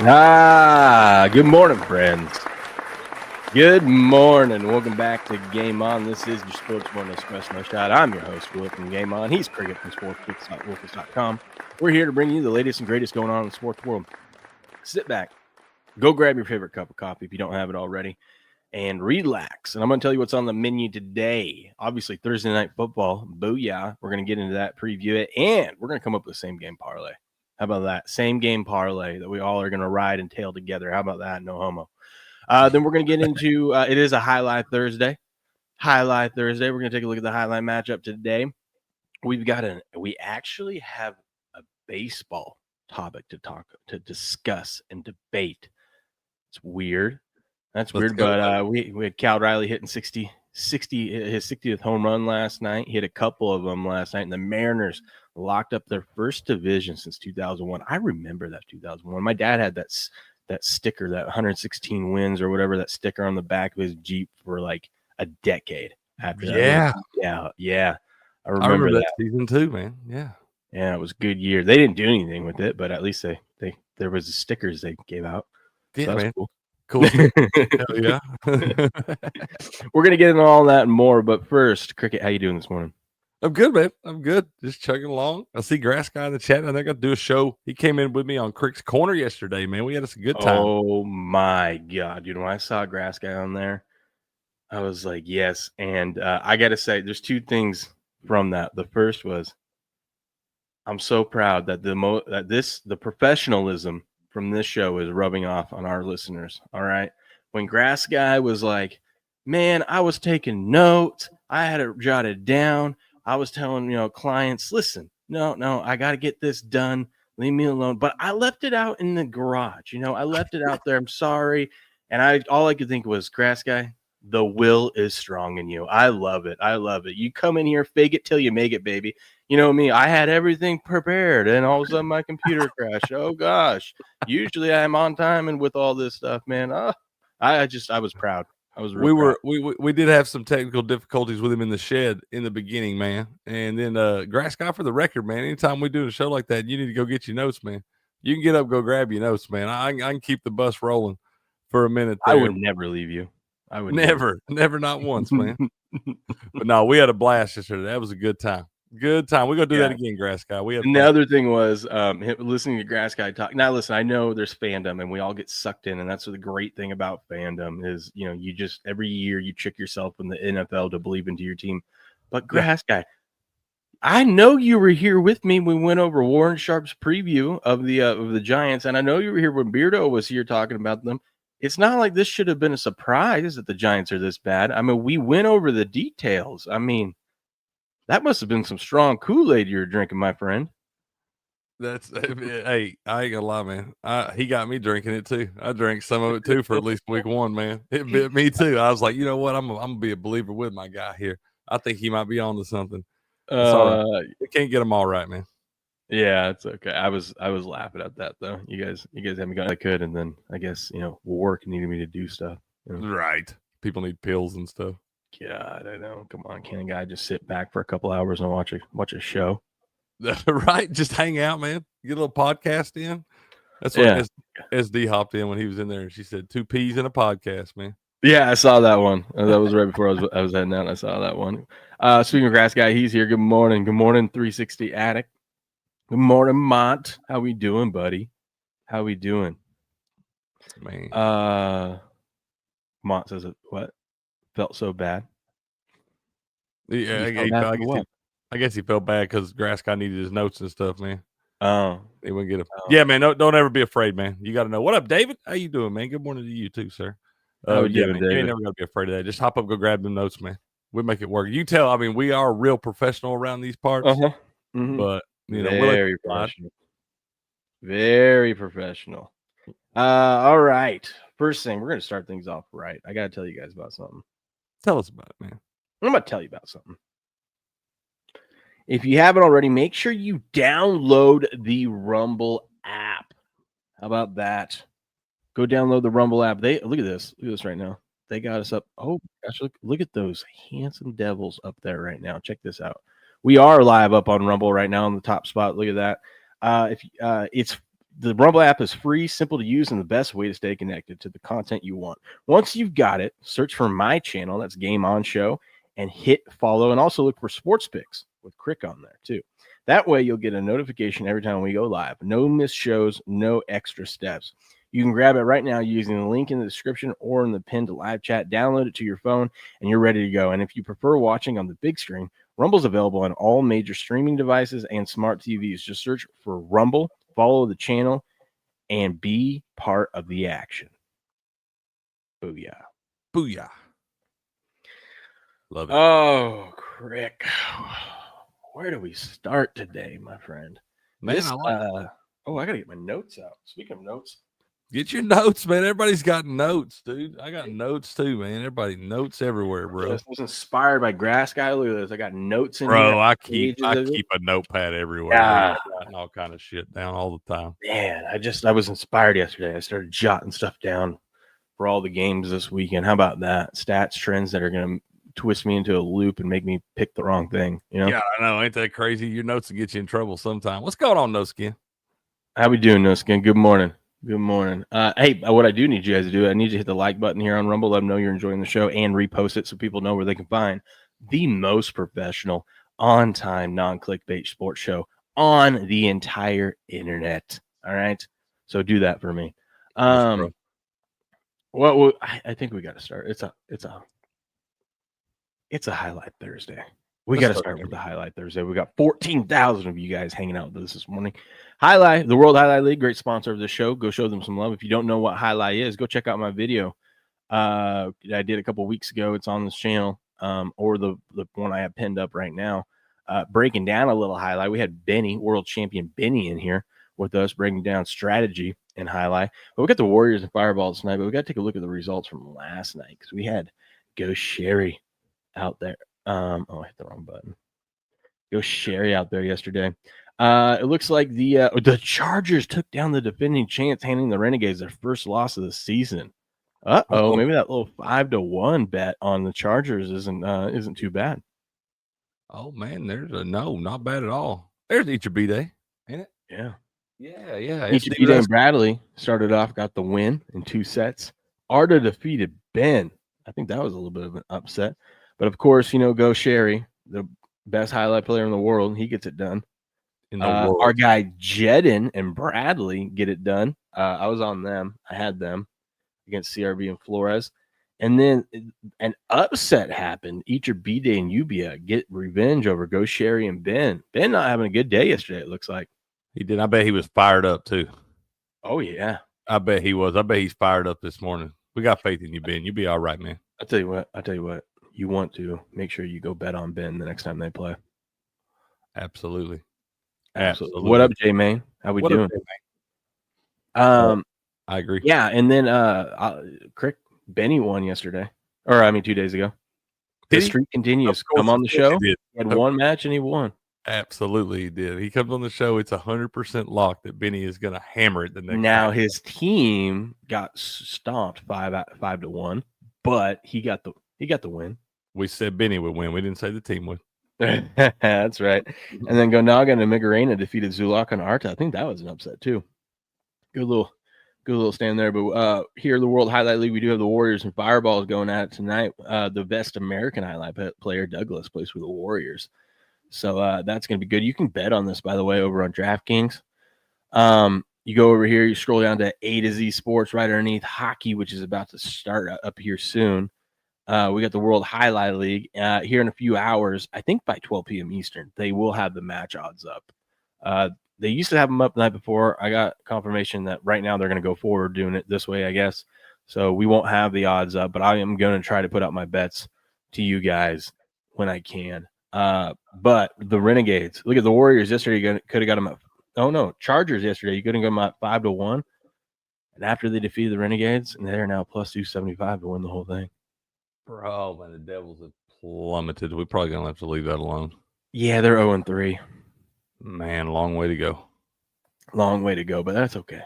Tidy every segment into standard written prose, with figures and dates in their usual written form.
Good morning, friends. Good morning. Welcome back to Game On. This is your sports Morning Espresso Shot. I'm your host, Will from Game On. He's Cricket from sportsfix.wolfus.com. We're here to bring you the latest and greatest going on in the sports world. Sit back, go grab your favorite cup of coffee if you don't have it already, and relax. And I'm going to tell you what's on the menu today. Obviously, Thursday Night Football. Booyah. We're going to get into that, preview it, and we're going to come up with the same game parlay. How about that? Same game parlay that we all are going to ride and tail together. How about that? No homo. Then we're going to get into it is a Highlight Thursday. We're going to take a look at the highlight matchup today. We actually have a baseball topic to discuss and debate. It's weird. That's weird, but we had Cal Riley hitting his 60th home run last night. He hit a couple of them last night, and the Mariners locked up their first division since 2001. I remember that 2001. My dad had that sticker, that 116 wins or whatever, that sticker on the back of his Jeep for like a decade after that. Yeah. I remember that season too, man. Yeah, it was a good year. They didn't do anything with it, but at least there was the stickers they gave out. Yeah, so man. Cool. Hell yeah. We're gonna get into all that and more, but first, Cricket, how you doing this morning? I'm good, man. I'm good. Just chugging along. I see Grass Guy in the chat. I think I'll do a show. He came in with me on Crick's Corner yesterday, man. We had us a good time. Oh my God, dude! When I saw Grass Guy on there, I was like, yes. And I got to say, there's two things from that. The first was, I'm so proud that the professionalism from this show is rubbing off on our listeners. All right. When Grass Guy was like, man, I was taking notes. I had it jotted down. I was telling, clients, listen, no, I got to get this done. Leave me alone. But I left it out in the garage. I left it out there. I'm sorry. And all I could think was, Grass Guy, the will is strong in you. I love it. You come in here, fake it till you make it, baby. You know me, I had everything prepared, and all of a sudden my computer crashed. Oh gosh. Usually I'm on time and with all this stuff, man. I was proud. I was real proud. We did have some technical difficulties with him in the shed in the beginning, man. And then Grass Guy, for the record, man, anytime we do a show like that, you need to go get your notes, man. You can get up, go grab your notes, man. I can keep the bus rolling for a minute there. I would never leave you. I would never, not once, man. But no, we had a blast yesterday. That was a good time. Good time. We're gonna do that again, Grass Guy. And the other thing was listening to Grass Guy talk. Now, listen, I know there's fandom, and we all get sucked in, and that's the great thing about fandom is you just every year you trick yourself in the NFL to believe into your team. But Grass Guy, I know you were here with me when we went over Warren Sharp's preview of the Giants, and I know you were here when Beardo was here talking about them. It's not like this should have been a surprise that the Giants are this bad. I mean, we went over the details. I mean, that must have been some strong Kool-Aid you were drinking, my friend. Hey, I ain't gonna lie, man. He got me drinking it too. I drank some of it too for at least week one, man. It bit me too. I was like, you know what? I'm gonna be a believer with my guy here. I think he might be on to something. It's all right. We can't get them all right, man. Yeah, it's okay. I was laughing at that though. You guys haven't got I could, and then I guess work needed me to do stuff. Right. People need pills and stuff. God, I know. Come on, can a guy just sit back for a couple hours and watch a show? Right, just hang out, man. Get a little podcast in. That's what SD hopped in when he was in there, and she said 2 peas in a podcast, man. Yeah, I saw that one. That was right before I was heading out. I saw that one. Speaking of Grass Guy, he's here. Good morning. Good morning, 360 Attic. Good morning, Mont. How we doing, buddy? How we doing? Man. Mont says it. What? Felt so bad. Yeah, I guess he felt bad because Grass Guy needed his notes and stuff, man. Oh, he wouldn't get them. Yeah, man. Don't ever be afraid, man. You got to know. What up, David? How you doing, man? Good morning to you too, sir. Man, you ain't never got to be afraid of that. Just hop up, go grab them notes, man. We'll make it work. You tell. I mean, we are real professional around these parts, but very professional. Very professional. All right. First thing, we're gonna start things off right. I gotta tell you guys about something. Tell us about it, man. I'm gonna tell you about something. If you haven't already, make sure you download the Rumble app. How about that? Go download the Rumble app. Look at this. Look at this right now. They got us up. Oh gosh, look at those handsome devils up there right now. Check this out. We are live up on Rumble right now on the top spot. Look at that. The Rumble app is free, simple to use, and the best way to stay connected to the content you want. Once you've got it, search for my channel, that's Game On Show, and hit follow, and also look for Sports Picks with Crick on there too. That way you'll get a notification every time we go live. No missed shows, no extra steps. You can grab it right now using the link in the description or in the pinned live chat. Download it to your phone, and you're ready to go. And if you prefer watching on the big screen, Rumble's available on all major streaming devices and smart TVs. Just search for Rumble, follow the channel, and be part of the action. Booyah. Booyah. Love it. Oh, Crick. Where do we start today, my friend? Man, I got to get my notes out. Speaking of notes. Get your notes, man. Everybody's got notes, dude. I got notes too, man. Everybody notes everywhere, bro. I was inspired by Grass Guy. Look at this. I got notes in bro, here. I keep a notepad everywhere. Yeah. All kind of shit down all the time. Man, I was inspired yesterday. I started jotting stuff down for all the games this weekend. How about that? Stats, trends that are going to twist me into a loop and make me pick the wrong thing. You know? Yeah, I know. Ain't that crazy? Your notes will get you in trouble sometime. What's going on, No Skin? How we doing, No Skin? Good morning. Good morning. Hey, what I do need you guys to do, I need you to hit the like button here on Rumble. Let them know you're enjoying the show and repost it so people know where they can find the most professional, on-time, non-clickbait sports show on the entire internet. All right? So do that for me. Well, I think we got to start. It's a highlight Thursday. We got to start with the highlight Thursday. We got 14,000 of you guys hanging out with us this morning. Highlight, the World Highlight League, great sponsor of the show. Go show them some love. If you don't know what highlight is, go check out my video. I did a couple weeks ago. It's on this channel, or the one I have pinned up right now, breaking down a little highlight. We had Benny, world champion Benny, in here with us, breaking down strategy and highlight. But we got the Warriors and Fireballs tonight, but we got to take a look at the results from last night because we had Go Sherry out there. I hit the wrong button. Go Sherry out there yesterday. It looks like the Chargers took down the defending champs, handing the Renegades their first loss of the season. Maybe that little 5-1 bet on the Chargers isn't too bad. Oh man, there's not bad at all. There's Each B Day, ain't it? Yeah. Each B Day and Bradley started off, got the win in 2 sets. Arda defeated Ben. I think that was a little bit of an upset. But of course, Go Sherry, the best highlight player in the world, he gets it done. Our guy Jedden and Bradley get it done. I was on them. I had them against CRB and Flores. And then an upset happened. Each B Day and Ubia get revenge over Go Sherry and Ben. Ben not having a good day yesterday, it looks like. He did. I bet he was fired up too. Oh, yeah. I bet he was. I bet he's fired up this morning. We got faith in you, Ben. You'll be all right, man. I'll tell you what. You want to make sure you go bet on Ben the next time they play. Absolutely. What up, J Main? How we doing? I agree. Yeah, and then Crick Benny won yesterday, 2 days ago. The streak continues. Come on the show. He had one match and he won. Absolutely, he did. He comes on the show. It's 100% locked that Benny is going to hammer it the next. Now his team got stomped 5-1, but he got the win. We said Benny would win. We didn't say the team would. That's right. And then Gonaga and Migarena defeated Zulak and Arta. I think that was an upset too. Good little stand there. But here in the World Highlight League, we do have the Warriors and Fireballs going at it tonight. The best American highlight player, Douglas, plays for the Warriors. So that's going to be good. You can bet on this, by the way, over on DraftKings. You go over here, you scroll down to A to Z Sports right underneath hockey, which is about to start up here soon. We got the World Highlight League here in a few hours. I think by 12 p.m. Eastern, they will have the match odds up. They used to have them up the night before. I got confirmation that right now they're going to go forward doing it this way, I guess. So we won't have the odds up, but I am going to try to put out my bets to you guys when I can. But the Renegades, look at the Warriors yesterday. You could have got them at Chargers yesterday. You couldn't get them at 5-1. And after they defeated the Renegades, and they're now plus 275 to win the whole thing. Bro, man, the Devils have plummeted. We're probably going to have to leave that alone. Yeah, they're 0-3. Man, long way to go. Long way to go, but that's okay.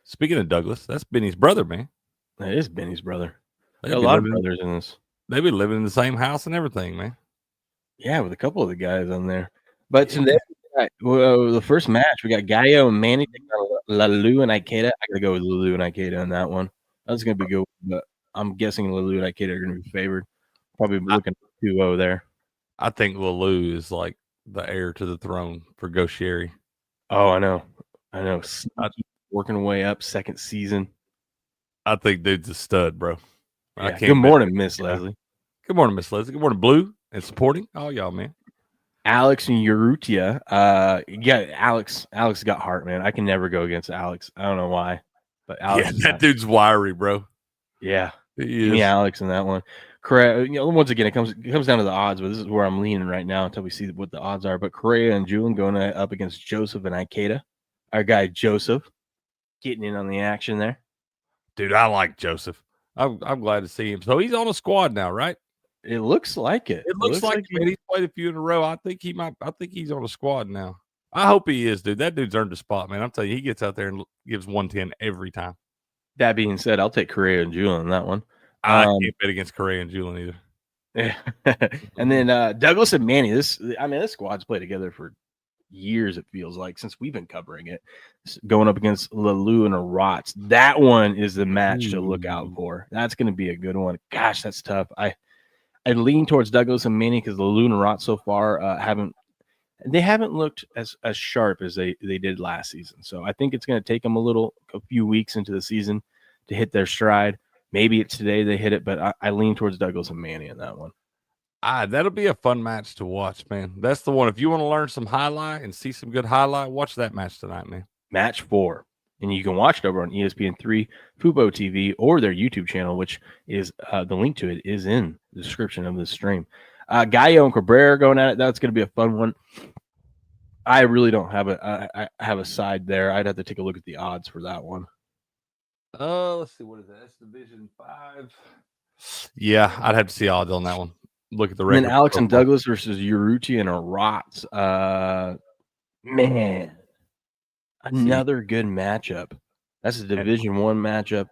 Speaking of Douglas, that's Benny's brother, man. That is Benny's brother. There are a lot of brothers in this. They be living in the same house and everything, man. Yeah, with a couple of the guys on there. But Right. Well, the first match, we got Gallo and Manny taking on Lalu and Ikeda. I gotta go with Lalu and Ikeda on that one. That's gonna be good, but I'm guessing Lalu and Ikeda are gonna be favored. Probably looking at 2-0 there. I think Lalu is like the heir to the throne for Goshieri. Oh, I know. Working way up, second season. I think dude's a stud, bro. Yeah. Good morning, Miss Leslie. Good morning, Miss Leslie. Good morning, Blue, and supporting all y'all, man. Alex and Urrutia. Yeah, Alex got heart, man. I can never go against Alex. I don't know why, but Alex. Yeah, that dude's wiry, bro. Yeah, give me Alex in that one. Correa, once again, it comes down to the odds, but this is where I'm leaning right now until we see what the odds are. But Correa and Julian going up against Joseph and Ikeda. Our guy Joseph getting in on the action there. Dude, I like Joseph. I'm glad to see him. So he's on a squad now, right? It looks like it. It looks like man, he's played a few in a row. I think he's on a squad now. I hope he is, dude. That dude's earned a spot, man. I'm telling you, he gets out there and gives 110 every time. That being said, I'll take Correa and Julian on that one. I can't bet against Correa and Julian either. Yeah. And then Douglas and Manny. This squad's played together for years, it feels like, since we've been covering it. Going up against Lalu and Arats. That one is the match to look out for. That's going to be a good one. Gosh, that's tough. I lean towards Douglas and Manny because Lalu and Arats so far haven't looked as sharp as they did last season. So I think it's going to take them a few weeks into the season to hit their stride. Maybe it's today they hit it, but I lean towards Douglas and Manny in that one. That'll be a fun match to watch, man. That's the one. If you want to learn some highlight and see some good highlight, watch that match tonight, man. Match 4. And you can watch it over on ESPN3, Fubo TV, or their YouTube channel, which is the link to it is in the description of this stream. Gallo and Cabrera going at it. That's going to be a fun one. I really don't have I have a side there. I'd have to take a look at the odds for that one. Let's see. What is that? That's Division 5. Yeah, I'd have to see odds on that one. Look at the record. And then Alex and Douglas versus Urrutia and Arats. Man, another good matchup. That's a Division 1 matchup.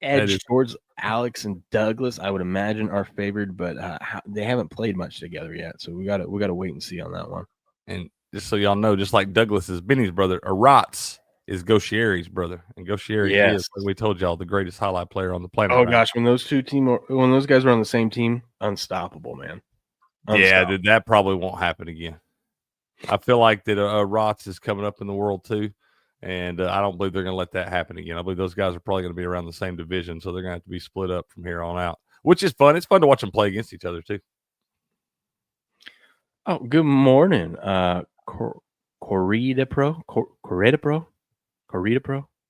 Edge towards Alex and Douglas, I would imagine, are favored, but they haven't played much together yet. So we gotta wait and see on that one. And just so y'all know, just like Douglas is Benny's brother, Arats is Goshieri's brother, and Goshieri is, like we told y'all, the greatest highlight player on the planet. Oh gosh, when those guys were on the same team, unstoppable, man. Yeah, dude, that probably won't happen again. I feel like that Arats is coming up in the world too, and I don't believe they're going to let that happen again. I believe those guys are probably going to be around the same division, so they're going to have to be split up from here on out, which is fun. It's fun to watch them play against each other too. Oh, good morning, Corrida Pro.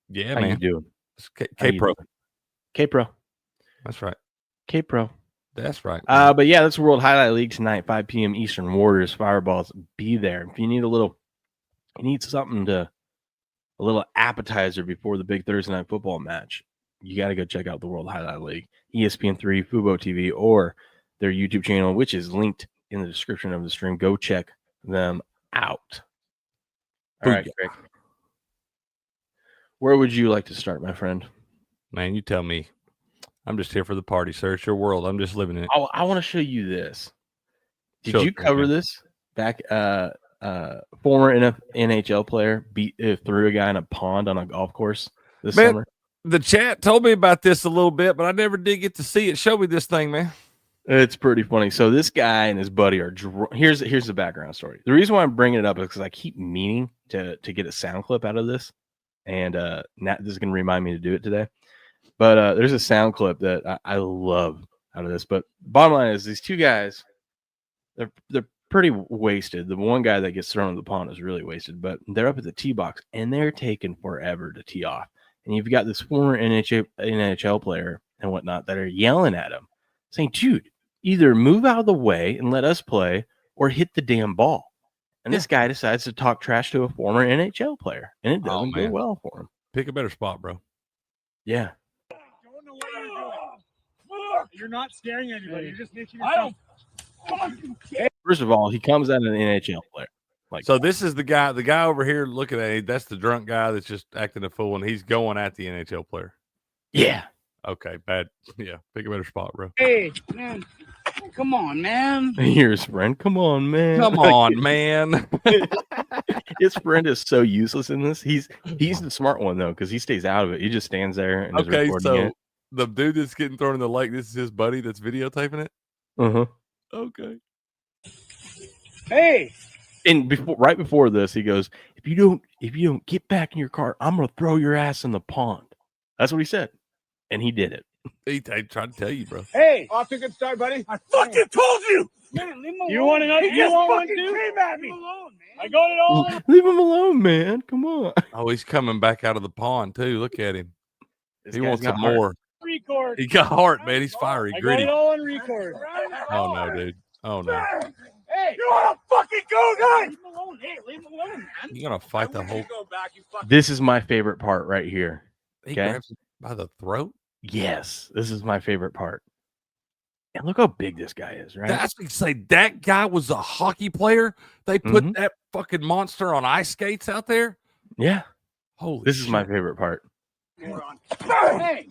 Yeah, how man. You doing? K-Pro. K-Pro. That's right. K-Pro. That's right. But yeah, that's World Highlight League tonight, 5 p.m. Eastern. Warriors, Fireballs, be there. If you need a little appetizer before the big Thursday Night Football match, you got to go check out the World Highlight League, ESPN3, Fubo TV, or their YouTube channel, which is linked in the description of the stream. Go check them out. All right, Greg. Where would you like to start, my friend? Man, you tell me. I'm just here for the party, sir. It's your world. I'm just living in it. Oh, I want to show you this. Did you cover this back? Former NHL player threw a guy in a pond on a golf course this summer. The chat told me about this a little bit, but I never did get to see it. Show me this thing, man. It's pretty funny. So this guy and his buddy are here's the background story. The reason why I'm bringing it up is because I keep meaning to get a sound clip out of this, and this is going to remind me to do it today. But there's a sound clip that I love out of this. But bottom line is these two guys, they're pretty wasted. The one guy that gets thrown in the pond is really wasted, but they're up at the tee box and they're taking forever to tee off. And you've got this former NHL player and whatnot that are yelling at him, saying, "Dude, either move out of the way and let us play, or hit the damn ball." And this guy decides to talk trash to a former NHL player, and it doesn't go well for him. Pick a better spot, bro. Yeah. Don't know what you're doing. You're not scaring anybody. You're just making yourself. First of all, he comes out an NHL player. So this is the guy over here looking at it. That's the drunk guy that's just acting a fool, and he's going at the NHL player. Yeah. Okay, bad. Yeah, pick a better spot, bro. Hey, man. Come on, man. Here's Sprint. Come on, man. Come on, man. His friend is so useless in this. He's the smart one though, because he stays out of it. He just stands there and is recording it. The dude that's getting thrown in the lake, this is his buddy that's videotaping it. Okay. Hey. And right before this, he goes, "If you don't get back in your car, I'm gonna throw your ass in the pond." That's what he said, and he did it. He tried to tell you, bro. Hey, off to a good start, buddy. I fucking told you. Man, leave him alone. You want to know? You want one too? Came at me. Leave him alone, man. I got it all. Leave him alone, man. Come on. Oh, he's coming back out of the pond too. Look at him. He wants some heart. more. Record. He got heart, man. He's fiery, I got gritty. it all on record. Oh no, dude. Oh no. Hey, you want to fucking go, guys? Leave him alone. Hey, leave him alone, man. You're gonna fight the whole. Go back, you fucking. This is my favorite part right here. He grabs him by the throat. Yes, this is my favorite part. And look how big this guy is, right? That's what you say. That guy was a hockey player. They put that fucking monster on ice skates out there. Yeah. Holy This shit. is my favorite part. Hey,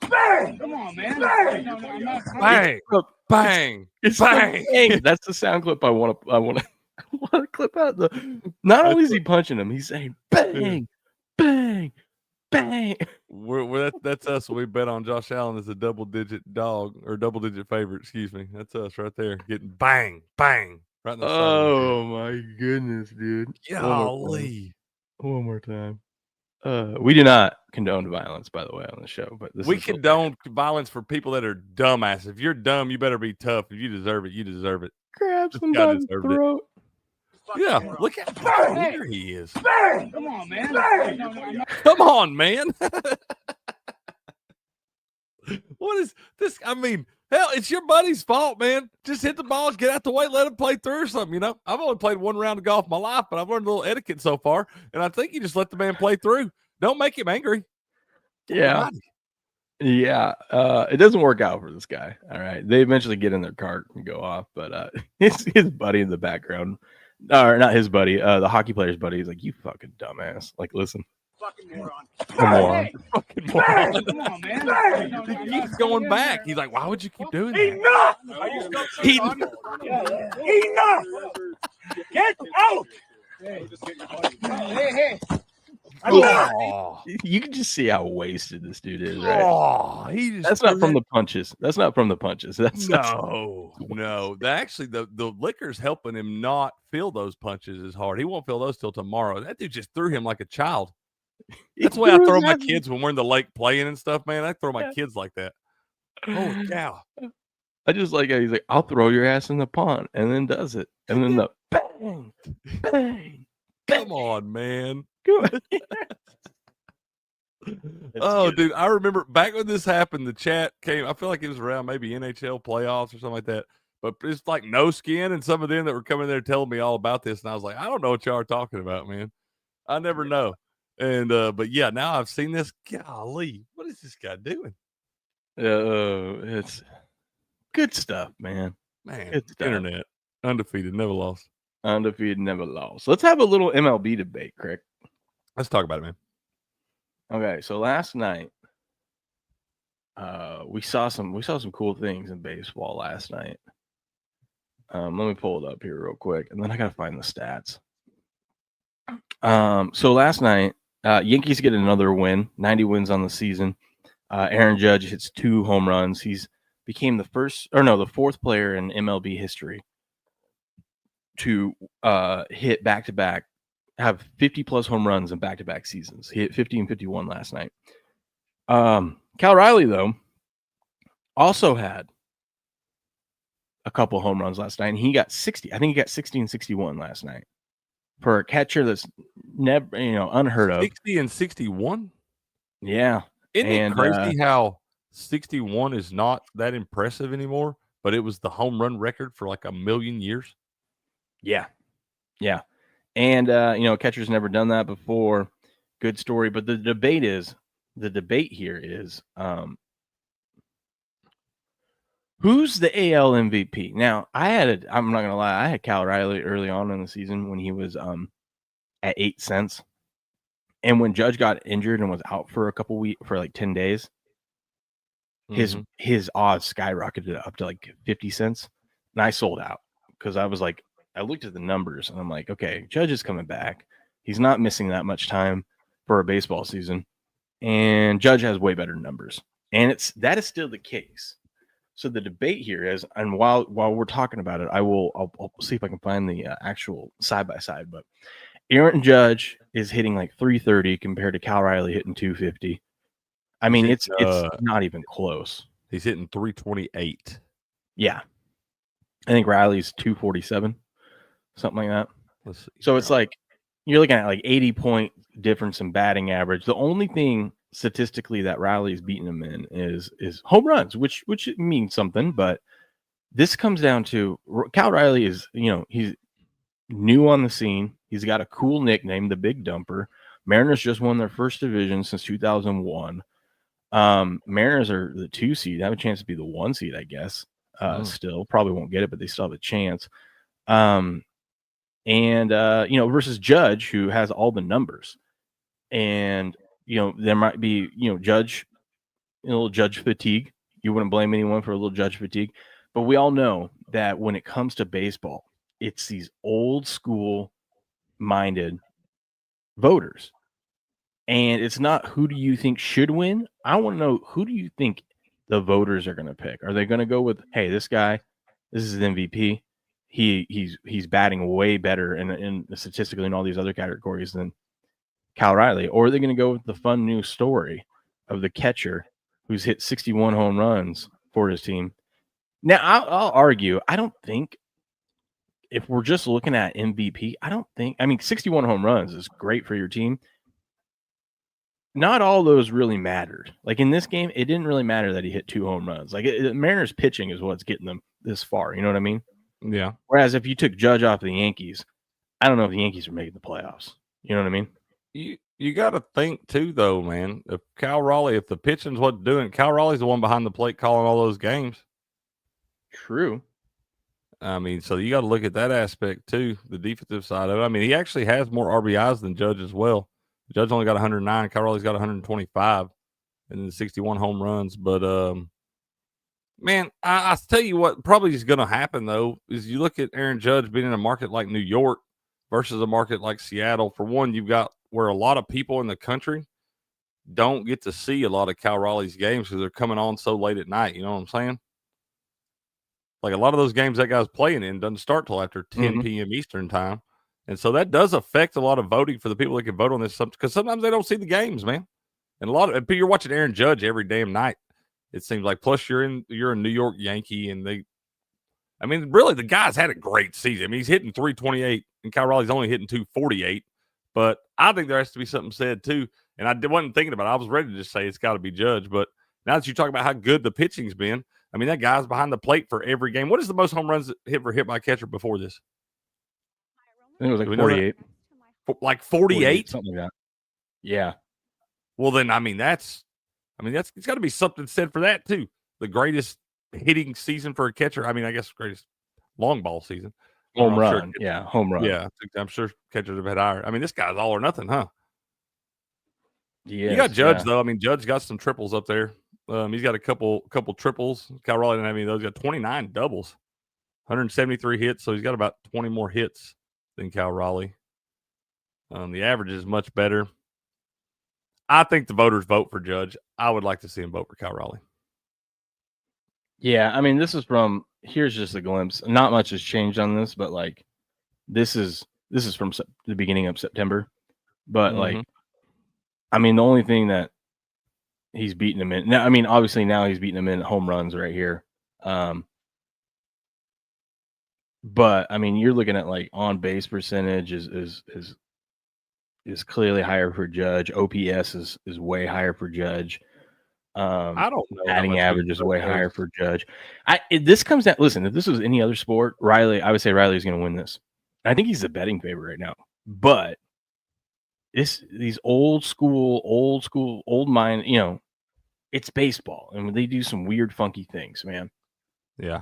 bang! Come on, man. Bang, bang, It's bang. bang. That's the sound clip I want to clip out. Not only is he punching him, he's saying bang, bang, bang. That's us. We bet on Josh Allen as a double-digit dog or double-digit favorite. Excuse me. That's us right there, getting bang, bang. Right in the side Oh my goodness, dude! golly. One more time. We do not condone violence, by the way, on the show. But We condone violence for people that are dumbass. If you're dumb, you better be tough. If you deserve it, you deserve it. grab This some guy by the deserved throat. Yeah, look how clear he is. Bang! Come on, man. Bang! Come on, man. What is this? I mean, hell, it's your buddy's fault, man. Just hit the ball, get out the way, let him play through or something, you know? I've only played one round of golf in my life, but I've learned a little etiquette so far, and I think you just let the man play through. Don't make him angry. Yeah. Yeah. It doesn't work out for this guy. All right. They eventually get in their cart and go off, but his buddy in the background, or not his buddy, the hockey player's buddy, he's like, "You fucking dumbass. Like, listen. Fucking moron. Moron. Fucking moron. Come on, man. He keeps going back. He's like, why would you keep doing that? Enough! Enough! Get out! Hey. Oh, You can just see how wasted this dude is, right? oh, he just That's not from the punches. That's no. Actually, the liquor's helping him not feel those punches as hard. He won't feel those till tomorrow. That dude just threw him like a child. That's the way I throw my kids when we're in the lake playing and stuff, man. I throw my kids like that. Holy cow. I just like how he's like, "I'll throw your ass in the pond," and then does it. And then the bang, bang. Come on, man. Good. Oh, dude, I remember back when this happened, the chat came. I feel like it was around maybe NHL playoffs or something like that. But it's like No Skin and some of them that were coming there telling me all about this. And I was like, I don't know what y'all are talking about, man. I never know. And but yeah, now I've seen this. Golly, what is this guy doing? It's good stuff, man. Man, Good stuff. internet. Undefeated, never lost. Undefeated, never lost. Let's have a little MLB debate, Crick. Let's talk about it, man. Okay, so last night, we saw some cool things in baseball last night. Let me pull it up here real quick, and then I gotta find the stats. So last night, Yankees get another win, 90 wins on the season. Aaron Judge hits 2 home runs. He's became the fourth player in MLB history to hit back-to-back, have 50-plus home runs in back-to-back seasons. He hit 50 and 51 last night. Cal Riley, though, also had a couple home runs last night, and he got 60. I think he got 60 and 61 last night. For a catcher that's never, unheard of. 60 and 61? Yeah. Isn't it crazy how 61 is not that impressive anymore, but it was the home run record for like a million years? Yeah. Yeah. And, catcher's never done that before. Good story. But the debate here is who's the AL MVP? Now, I'm not going to lie, I had Cal Riley early on in the season when he was at 8 cents. And when Judge got injured and was out for a couple weeks, for like 10 days, his odds skyrocketed up to like 50 cents, and I sold out because I was like, I looked at the numbers and I'm like, okay, Judge is coming back. He's not missing that much time for a baseball season, and Judge has way better numbers, and that is still the case. So the debate here is, and while we're talking about it, I'll see if I can find the actual side by side. But Aaron Judge is hitting like 330 compared to Cal Riley hitting 250. I mean, it's not even close. He's hitting 328. Yeah, I think Riley's 247, something like that. Let's see. So it's like you're looking at like 80-point difference in batting average. The only thing statistically that Riley's beating him in is home runs, which means something. But this comes down to Cal Riley is, he's new on the scene. He's got a cool nickname, the Big Dumper. Mariners just won their first division since 2001. Mariners are the 2 seed. They have a chance to be the 1 seed, I guess. Still probably won't get it, but they still have a chance. Versus Judge, who has all the numbers. And, there might be, Judge, a little Judge fatigue. You wouldn't blame anyone for a little Judge fatigue. But we all know that when it comes to baseball, it's these old school minded voters. And it's not who do you think should win. I want to know, who do you think the voters are going to pick? Are they going to go with, hey, this guy, this is an MVP. He's batting way better in statistically in all these other categories than Cal Riley? Or are they going to go with the fun new story of the catcher who's hit 61 home runs for his team? Now, I'll argue, I don't think, if we're just looking at MVP, 61 home runs is great for your team. Not all those really mattered. Like in this game, it didn't really matter that he hit 2 home runs. Like Mariners pitching is what's getting them this far. You know what I mean? Yeah. Whereas if you took Judge off the Yankees, I don't know if the Yankees are making the playoffs. You know what I mean? You got to think too, though, man. If the pitching's what's doing, Cal Raleigh's the one behind the plate calling all those games. True. I mean, so you got to look at that aspect too, the defensive side of it. I mean, he actually has more RBIs than Judge as well. Judge only got 109. Cal Raleigh's got 125 and then 61 home runs. But, man, I tell you what probably is going to happen, though, is you look at Aaron Judge being in a market like New York versus a market like Seattle. For one, you've got where a lot of people in the country don't get to see a lot of Cal Raleigh's games because they're coming on so late at night. You know what I'm saying? Like a lot of those games that guy's playing in doesn't start till after 10 p.m. Eastern time. And so that does affect a lot of voting for the people that can vote on this, because sometimes they don't see the games, man. And you're watching Aaron Judge every damn night, it seems like. Plus you're a New York Yankee, and really the guy's had a great season. I mean, he's hitting 328 and Cal Raleigh's only hitting 248. But I think there has to be something said too. And I wasn't thinking about it. I was ready to just say it's got to be Judge. But now that you talk about how good the pitching's been, I mean, that guy's behind the plate for every game. What is the most home runs hit by a catcher before this? I think it was like 48. Like 48? Something like that. Yeah. Well, then, it's got to be something said for that too. The greatest hitting season for a catcher. I guess greatest long ball season. Home run. Home run. Yeah, I'm sure catchers have had higher. I mean, this guy's all or nothing, huh? Yeah. You got Judge, though. I mean, Judge got some triples up there. He's got a couple triples. Cal Raleigh didn't have any of those. He's got 29 doubles, 173 hits, so he's got about 20 more hits than Cal Raleigh. The average is much better. I think the voters vote for Judge. I would like to see him vote for Cal Raleigh. Yeah, here's just a glimpse. Not much has changed on this, but like this is from the beginning of September. But the only thing that he's beating him in now, obviously now he's beating him in home runs right here. But you're looking at like on base percentage is clearly higher for Judge. OPS is way higher for Judge. I don't know. Batting average is way higher for Judge. This comes down. Listen, if this was any other sport, I would say Riley's going to win this. I think he's the betting favorite right now. But these old mind, it's baseball, and they do some weird, funky things, man. Yeah.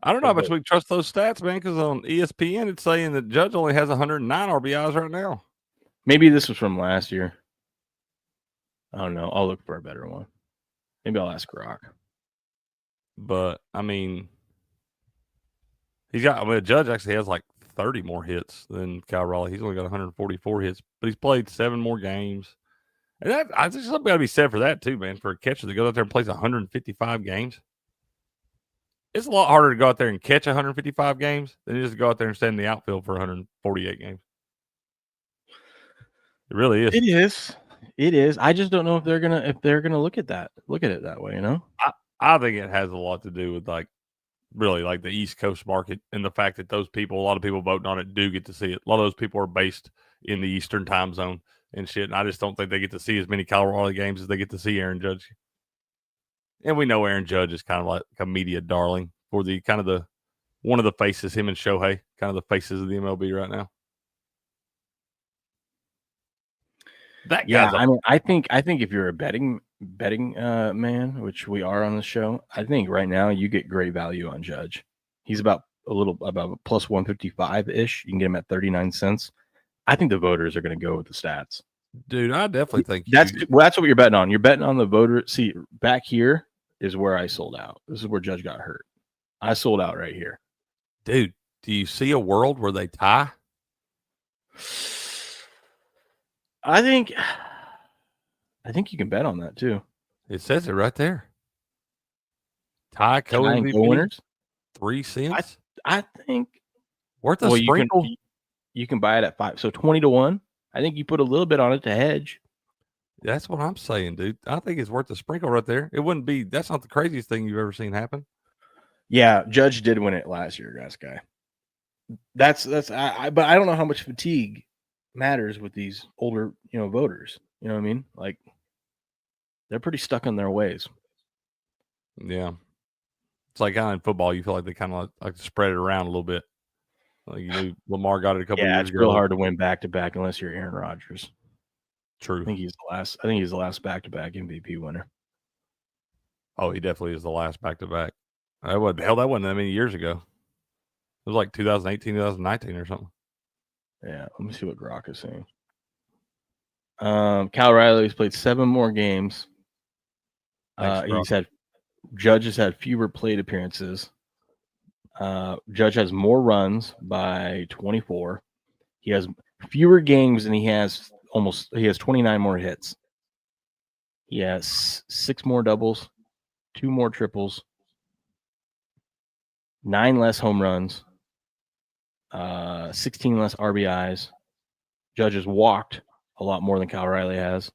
I don't know how much we trust those stats, man, because on ESPN it's saying that Judge only has 109 RBIs right now. Maybe this was from last year. I don't know. I'll look for a better one. Maybe I'll ask Rock. But I mean, Judge actually has like 30 more hits than Cal Raleigh. He's only got 144 hits, but he's played 7 more games. And I think something got to be said for that too, man. For a catcher that goes out there and plays 155 games, it's a lot harder to go out there and catch 155 games than it is to go out there and stand in the outfield for 148 games. It really is. It is. It is. I just don't know if they're gonna look at it that way. You know, I think it has a lot to do with really the East Coast market and the fact that a lot of people voting on it do get to see it. A lot of those people are based in the Eastern time zone and shit. And I just don't think they get to see as many Colorado games as they get to see Aaron Judge. And we know Aaron Judge is kind of like a media darling for one of the faces, him and Shohei, kind of the faces of the MLB right now. I think if you're a betting man, which we are on the show, I think right now you get great value on Judge. He's about plus 155 ish. You can get him at 39 cents. I think the voters are going to go with the stats. Dude, I definitely think that's what you're betting on. You're betting on the voter. See, back here is where I sold out. This is where Judge got hurt. I sold out right here. Dude, do you see a world where they tie? I think you can bet on that too. It says it right there. Tie co-MVP winners 3 cents. I think worth a sprinkle. You can buy it at 5. So 20-1. I think you put a little bit on it to hedge. That's what I'm saying, dude. I think it's worth a sprinkle right there. It wouldn't be. That's not the craziest thing you've ever seen happen. Yeah, Judge did win it last year, guy. But I don't know how much fatigue matters with these older, voters. You know what I mean? Like, they're pretty stuck in their ways. Yeah. It's like kind of in football, you feel like they kind of like spread it around a little bit. Like Lamar got it a couple years ago. Yeah, it's real hard to win back-to-back unless you're Aaron Rodgers. True. I think he's the last back-to-back MVP winner. Oh, he definitely is the last back-to-back. That wasn't that many years ago. It was like 2018, 2019 or something. Yeah, let me see what Grok is saying. Cal Riley's played 7 more games. Judge has had fewer plate appearances. Judge has more runs by 24. He has fewer games and he has 29 more hits. He has 6 more doubles, 2 more triples, 9 less home runs, 16 less RBIs. Judge has walked a lot more than Cal Riley has.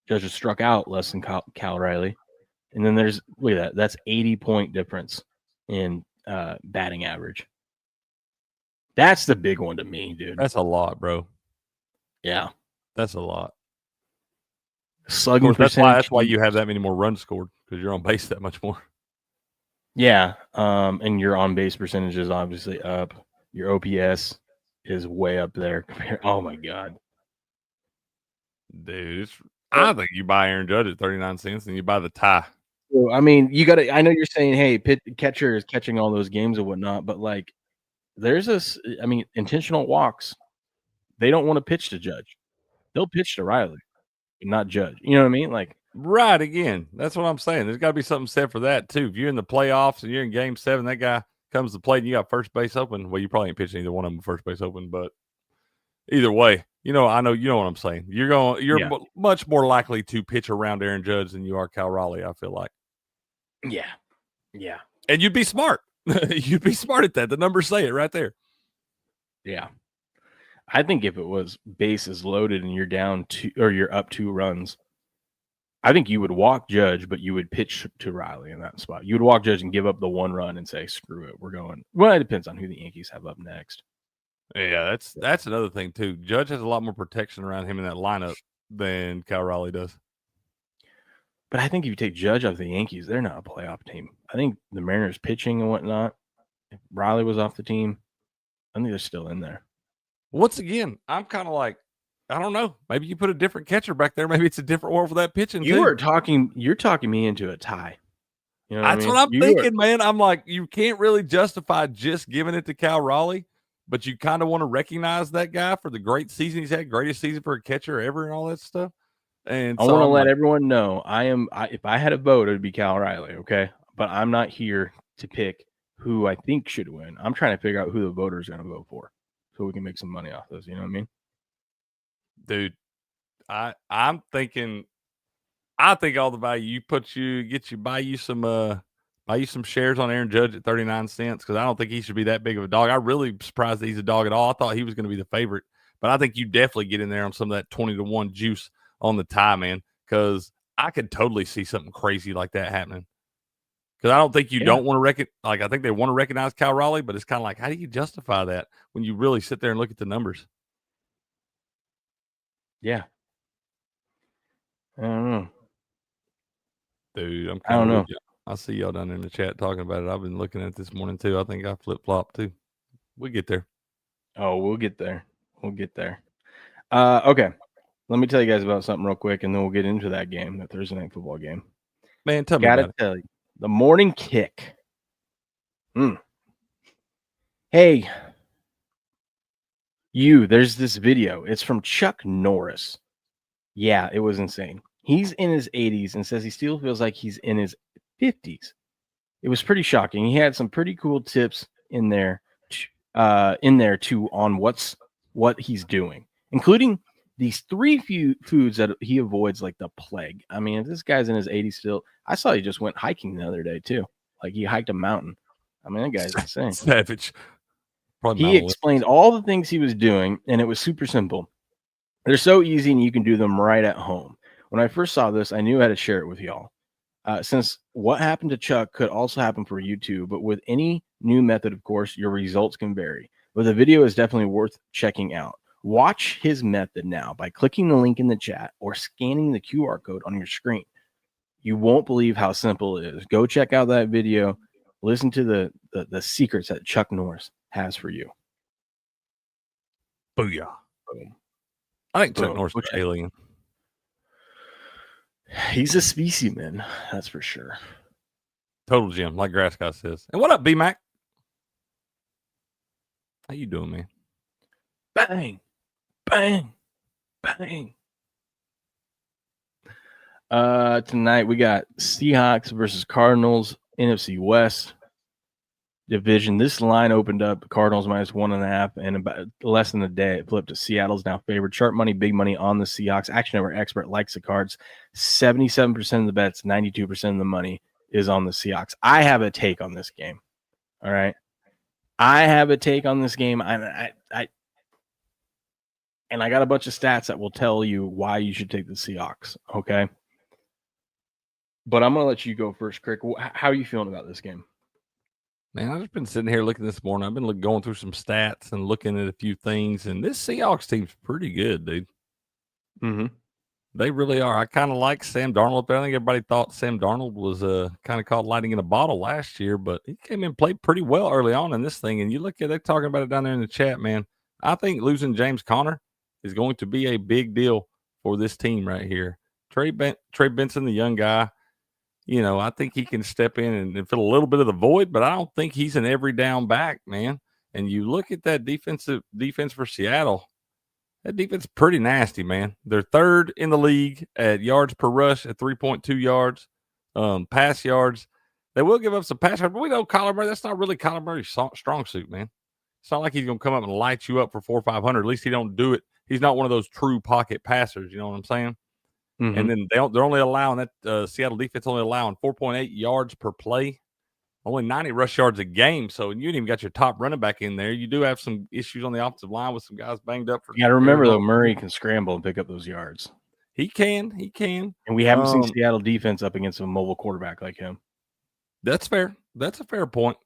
Judge has struck out less than Cal Riley. And then look at that. That's 80-point difference in batting average. That's the big one to me, dude. That's a lot, bro. Yeah. That's a lot. Slugging percentage. That's why you have that many more runs scored, because you're on base that much more. Yeah. And your on base percentage is obviously up. Your OPS is way up there. Oh my God. Dude, I think you buy Aaron Judge at 39 cents and you buy the tie. So, I mean, I know you're saying, hey, catcher is catching all those games and whatnot, but like there's intentional walks. They don't want to pitch to Judge. They'll pitch to Riley, not Judge. You know what I mean? Like, right. Again, that's what I'm saying. There's got to be something said for that too. If you're in the playoffs and you're in game 7, that guy comes to play and you got first base open. Well, you probably ain't pitching either one of them first base open, but either way, I know what I'm saying. You're much more likely to pitch around Aaron Judge than you are Cal Raleigh, I feel like. Yeah. Yeah. And you'd be smart. You'd be smart at that. The numbers say it right there. Yeah. I think if it was bases loaded and you're down 2 or you're up 2 runs, I think you would walk Judge, but you would pitch to Riley in that spot. You would walk Judge and give up the 1 run and say, screw it, we're going. Well, it depends on who the Yankees have up next. Yeah, that's another thing too. Judge has a lot more protection around him in that lineup than Cal Raleigh does. But I think if you take Judge off the Yankees, they're not a playoff team. I think the Mariners pitching and whatnot, if Riley was off the team, I think they're still in there. Once again, I'm kind of like, I don't know. Maybe you put a different catcher back there. Maybe it's a different world for that pitching. You're talking me into a tie. You know that's what I'm thinking, man. I'm like, you can't really justify just giving it to Cal Raleigh, but you kind of want to recognize that guy for the great season he's had, greatest season for a catcher ever and all that stuff. And I want to let everyone know if I had a vote, it would be Cal Riley, okay? But I'm not here to pick who I think should win. I'm trying to figure out who the voters are going to vote for so we can make some money off this. You know what I mean? Dude, I think all the value buy you some shares on Aaron Judge at 39 cents because I don't think he should be that big of a dog. I'm really surprised that he's a dog at all. I thought he was going to be the favorite, but I think you definitely get in there on some of that 20-1 juice on the tie, man, because I could totally see something crazy like that happening. Because I don't think you don't want to I think they want to recognize Cal Raleigh, but it's kind of like, how do you justify that when you really sit there and look at the numbers? Yeah. I don't know. Dude, I don't know. I see y'all down there in the chat talking about it. I've been looking at it this morning, too. I think I flip-flop, too. We'll get there. Oh, we'll get there. Okay. Let me tell you guys about something real quick, and then we'll get into that game, that Thursday Night Football game. Man, tell me about it. Tell you. The morning kick. Hey, there's this video. It's from Chuck Norris. Yeah, it was insane. He's in his 80s and says he still feels like he's in his 50s. It was pretty shocking. He had some pretty cool tips in there too on what he's doing, including these 3 foods that he avoids like the plague. I mean, if this guy's in his 80s still, I saw he just went hiking the other day too. Like he hiked a mountain. I mean, that guy's insane. Savage. He explained all the things he was doing, and it was super simple. They're so easy, and you can do them right at home. When I first saw this, I knew I had to share it with y'all. Since what happened to Chuck could also happen for you too, but with any new method, of course, your results can vary. But the video is definitely worth checking out. Watch his method now by clicking the link in the chat or scanning the QR code on your screen. You won't believe how simple it is. Go check out that video. Listen to the secrets that Chuck Norris has for you. Booyah. Boom. I think Chuck Norris is alien. He's a specimen, that's for sure. Total gem, like Grass Guy says. And what up, B-Mac? How you doing, man? Bang, bang, bang. Tonight we got Seahawks versus Cardinals, NFC West division. This line opened up Cardinals -1.5, and about less than a day it flipped to Seattle's now favored. Sharp money, big money on the Seahawks. Action Over Expert likes the Cards. 77% of the bets, 92% of the money is on the Seahawks. I have a take on this game. All right. I have a take on this game. And I got a bunch of stats that will tell you why you should take the Seahawks. Okay. But I'm going to let you go first, Crick. How are you feeling about this game? Man, I've just been sitting here looking this morning. I've been going through some stats and looking at a few things, and this Seahawks team's pretty good, dude. Mm-hmm. They really are. I kind of like Sam Darnold up there. I think everybody thought Sam Darnold was kind of caught lightning in a bottle last year, but he came in and played pretty well early on in this thing. And you look at they're talking about it down there in the chat, man. I think losing James Conner is going to be a big deal for this team right here. Trey Benson, the young guy, you know, I think he can step in and fill a little bit of the void, but I don't think he's an every down back, man. And you look at that defense for Seattle, that defense is pretty nasty, man. They're third in the league at yards per rush at 3.2 yards, pass yards. They will give up some pass yards, but we know Kyler Murray, that's not really Kyler Murray's strong suit, man. It's not like he's going to come up and light you up for 400 or 500. At least he don't do it. He's not one of those true pocket passers. You know what I'm saying? Mm-hmm. And then they're only allowing that Seattle defense only allowing 4.8 yards per play, only 90 rush yards a game. So you ain't even got your top running back in there. You do have some issues on the offensive line with some guys banged up. You got to remember though, Murray can scramble and pick up those yards. He can, and we haven't seen Seattle defense up against a mobile quarterback like him. That's fair. That's a fair point.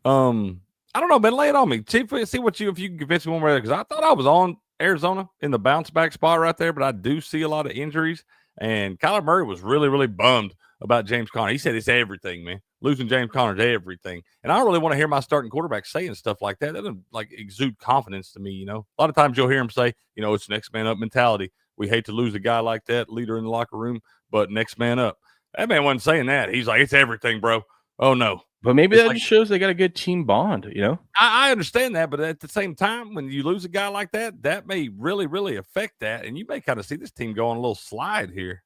I don't know, man. Lay it on me. See if you can convince me one way, because I thought I was on Arizona in the bounce back spot right there, but I do see a lot of injuries. And Kyler Murray was really, really bummed about James Conner. He said it's everything, man. Losing James Conner is everything. And I don't really want to hear my starting quarterback saying stuff like that. That doesn't like exude confidence to me, you know. A lot of times you'll hear him say, you know, it's next man up mentality. We hate to lose a guy like that, leader in the locker room, but next man up. That man wasn't saying that. He's like, it's everything, bro. Oh, no. But maybe that just shows they got a good team bond, you know? I understand that, but at the same time, when you lose a guy like that, that may really, really affect that. And you may kind of see this team go on a little slide here.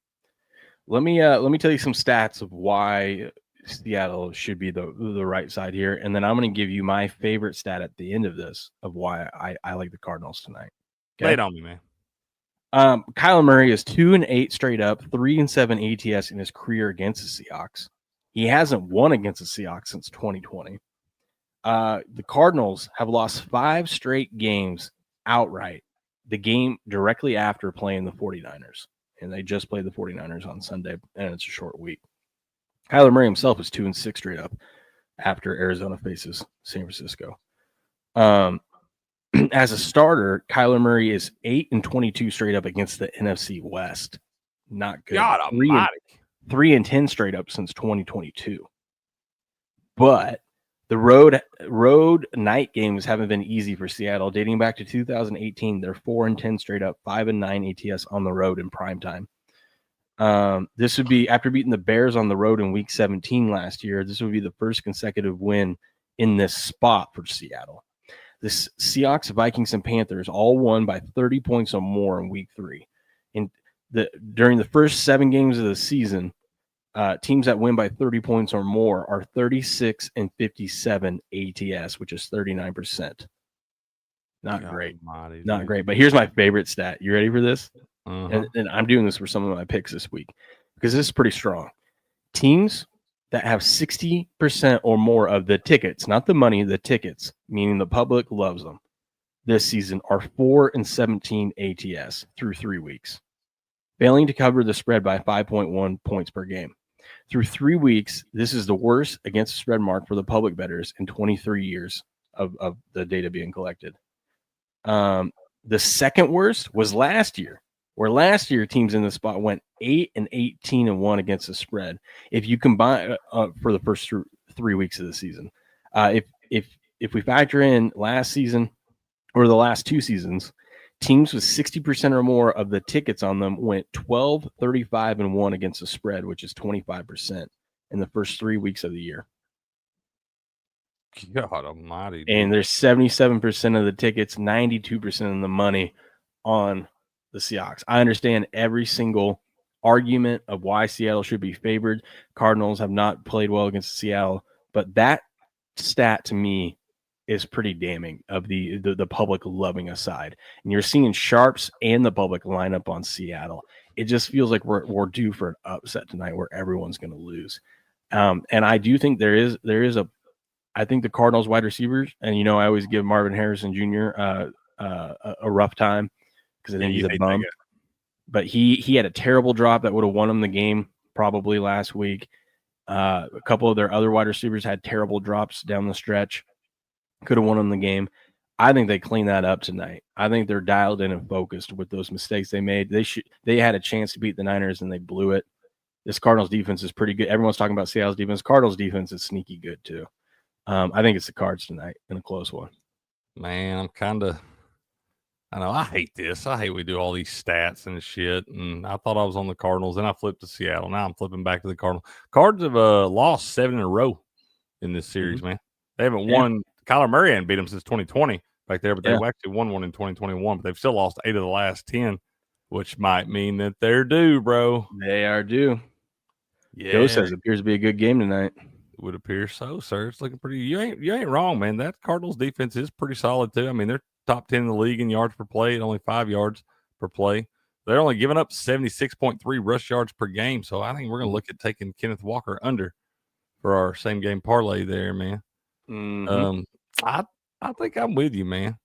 Let me tell you some stats of why Seattle should be the right side here. And then I'm going to give you my favorite stat at the end of this of why I like the Cardinals tonight. Okay? Lay it on me, man. Kyler Murray is 2-8 straight up, 3-7 ATS in his career against the Seahawks. He hasn't won against the Seahawks since 2020. The Cardinals have lost 5 straight games outright, the game directly after playing the 49ers. And they just played the 49ers on Sunday, and it's a short week. Kyler Murray himself is 2-6 straight up after Arizona faces San Francisco. As a starter, Kyler Murray is 8-22 straight up against the NFC West. Not good. God almighty. 3-10 straight up since 2022. But the road night games haven't been easy for Seattle. Dating back to 2018, they're 4-10 straight up, 5-9 ATS on the road in primetime. This would be after beating the Bears on the road in Week 17 last year. This would be the first consecutive win in this spot for Seattle. The Seahawks, Vikings, and Panthers all won by 30 points or more in Week 3. During the first 7 games of the season, teams that win by 30 points or more are 36-57 ATS, which is 39%. Not great. Not great. But here's my favorite stat. You ready for this? Uh-huh. And I'm doing this for some of my picks this week because this is pretty strong. Teams that have 60% or more of the tickets, not the money, the tickets, meaning the public loves them, this season are 4-17 ATS through 3 weeks, failing to cover the spread by 5.1 points per game. Through 3 weeks, this is the worst against the spread mark for the public bettors in 23 years of the data being collected. The second worst was last year, where last year teams in the spot went 8-18-1 against the spread. If you combine for the first 3 weeks of the season, if we factor in last season or the last 2 seasons, teams with 60% or more of the tickets on them went 12-35-1 against the spread, which is 25% in the first 3 weeks of the year. God almighty. Dude. And there's 77% of the tickets, 92% of the money on the Seahawks. I understand every single argument of why Seattle should be favored. Cardinals have not played well against Seattle, but that stat to me is pretty damning of the public loving aside. And you're seeing sharps and the public line up on Seattle. It just feels like we're due for an upset tonight where everyone's going to lose. And I do think I think the Cardinals wide receivers, and I always give Marvin Harrison Jr. A rough time because I think he's a bum. But he had a terrible drop that would have won him the game probably last week. A couple of their other wide receivers had terrible drops down the stretch. Could have won them the game. I think they clean that up tonight. I think they're dialed in and focused with those mistakes they made. They had a chance to beat the Niners and they blew it. This Cardinals defense is pretty good. Everyone's talking about Seattle's defense. Cardinals defense is sneaky good too. I think it's the Cards tonight in a close one. Man, I hate this. I hate we do all these stats and shit. And I thought I was on the Cardinals, then I flipped to Seattle. Now I'm flipping back to the Cardinals. Cards have lost 7 in a row in this series, man. They haven't won. Kyler Murray hadn't beat them since 2020 back there, but they've actually won one in 2021. But they've still lost 8 of the last 10, which might mean that they're due, bro. They are due. Yeah, Joe says it appears to be a good game tonight. It would appear so, sir. It's looking pretty. You ain't wrong, man. That Cardinals defense is pretty solid too. I mean, they're top 10 in the league in yards per play at only 5 yards per play. They're only giving up 76.3 rush yards per game. So I think we're going to look at taking Kenneth Walker under for our same game parlay there, man. Mm-hmm. I think I'm with you, man.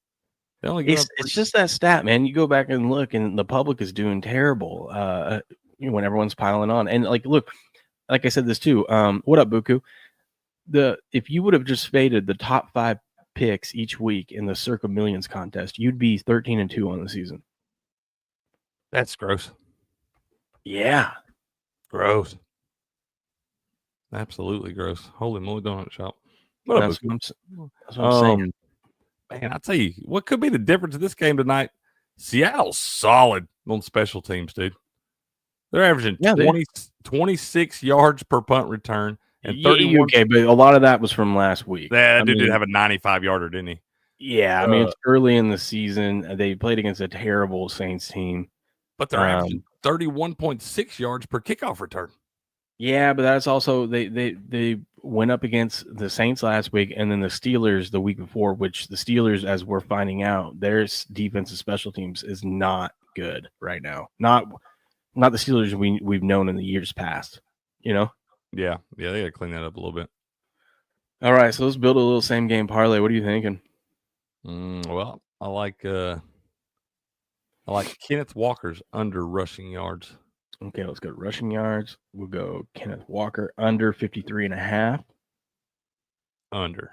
It's just that stat, man. You go back and look, and the public is doing terrible when everyone's piling on. And look, like I said this too. What up, Buku? If you would have just faded the top 5 picks each week in the Circa Millions contest, you'd be 13-2 on the season. That's gross. Yeah. Gross. Absolutely gross. Holy moly donut shop. That's what I'm saying. Man, I'll tell you, what could be the difference in this game tonight? Seattle's solid on special teams, dude. They're averaging 26 yards per punt return And 31. Okay, but a lot of that was from last week. Yeah, that dude did have a 95-yarder, didn't he? Yeah, I mean, it's early in the season. They played against a terrible Saints team. But they're averaging 31.6 yards per kickoff return. Yeah, but that's also they went up against the Saints last week and then the Steelers the week before, which the Steelers, as we're finding out, their defensive special teams is not good right now. Not the Steelers we've known in the years past, you know? Yeah, they got to clean that up a little bit. All right, so let's build a little same game parlay. What are you thinking? Well, I like Kenneth Walker's under rushing yards. Okay, let's go rushing yards. We'll go Kenneth Walker under 53.5. Under.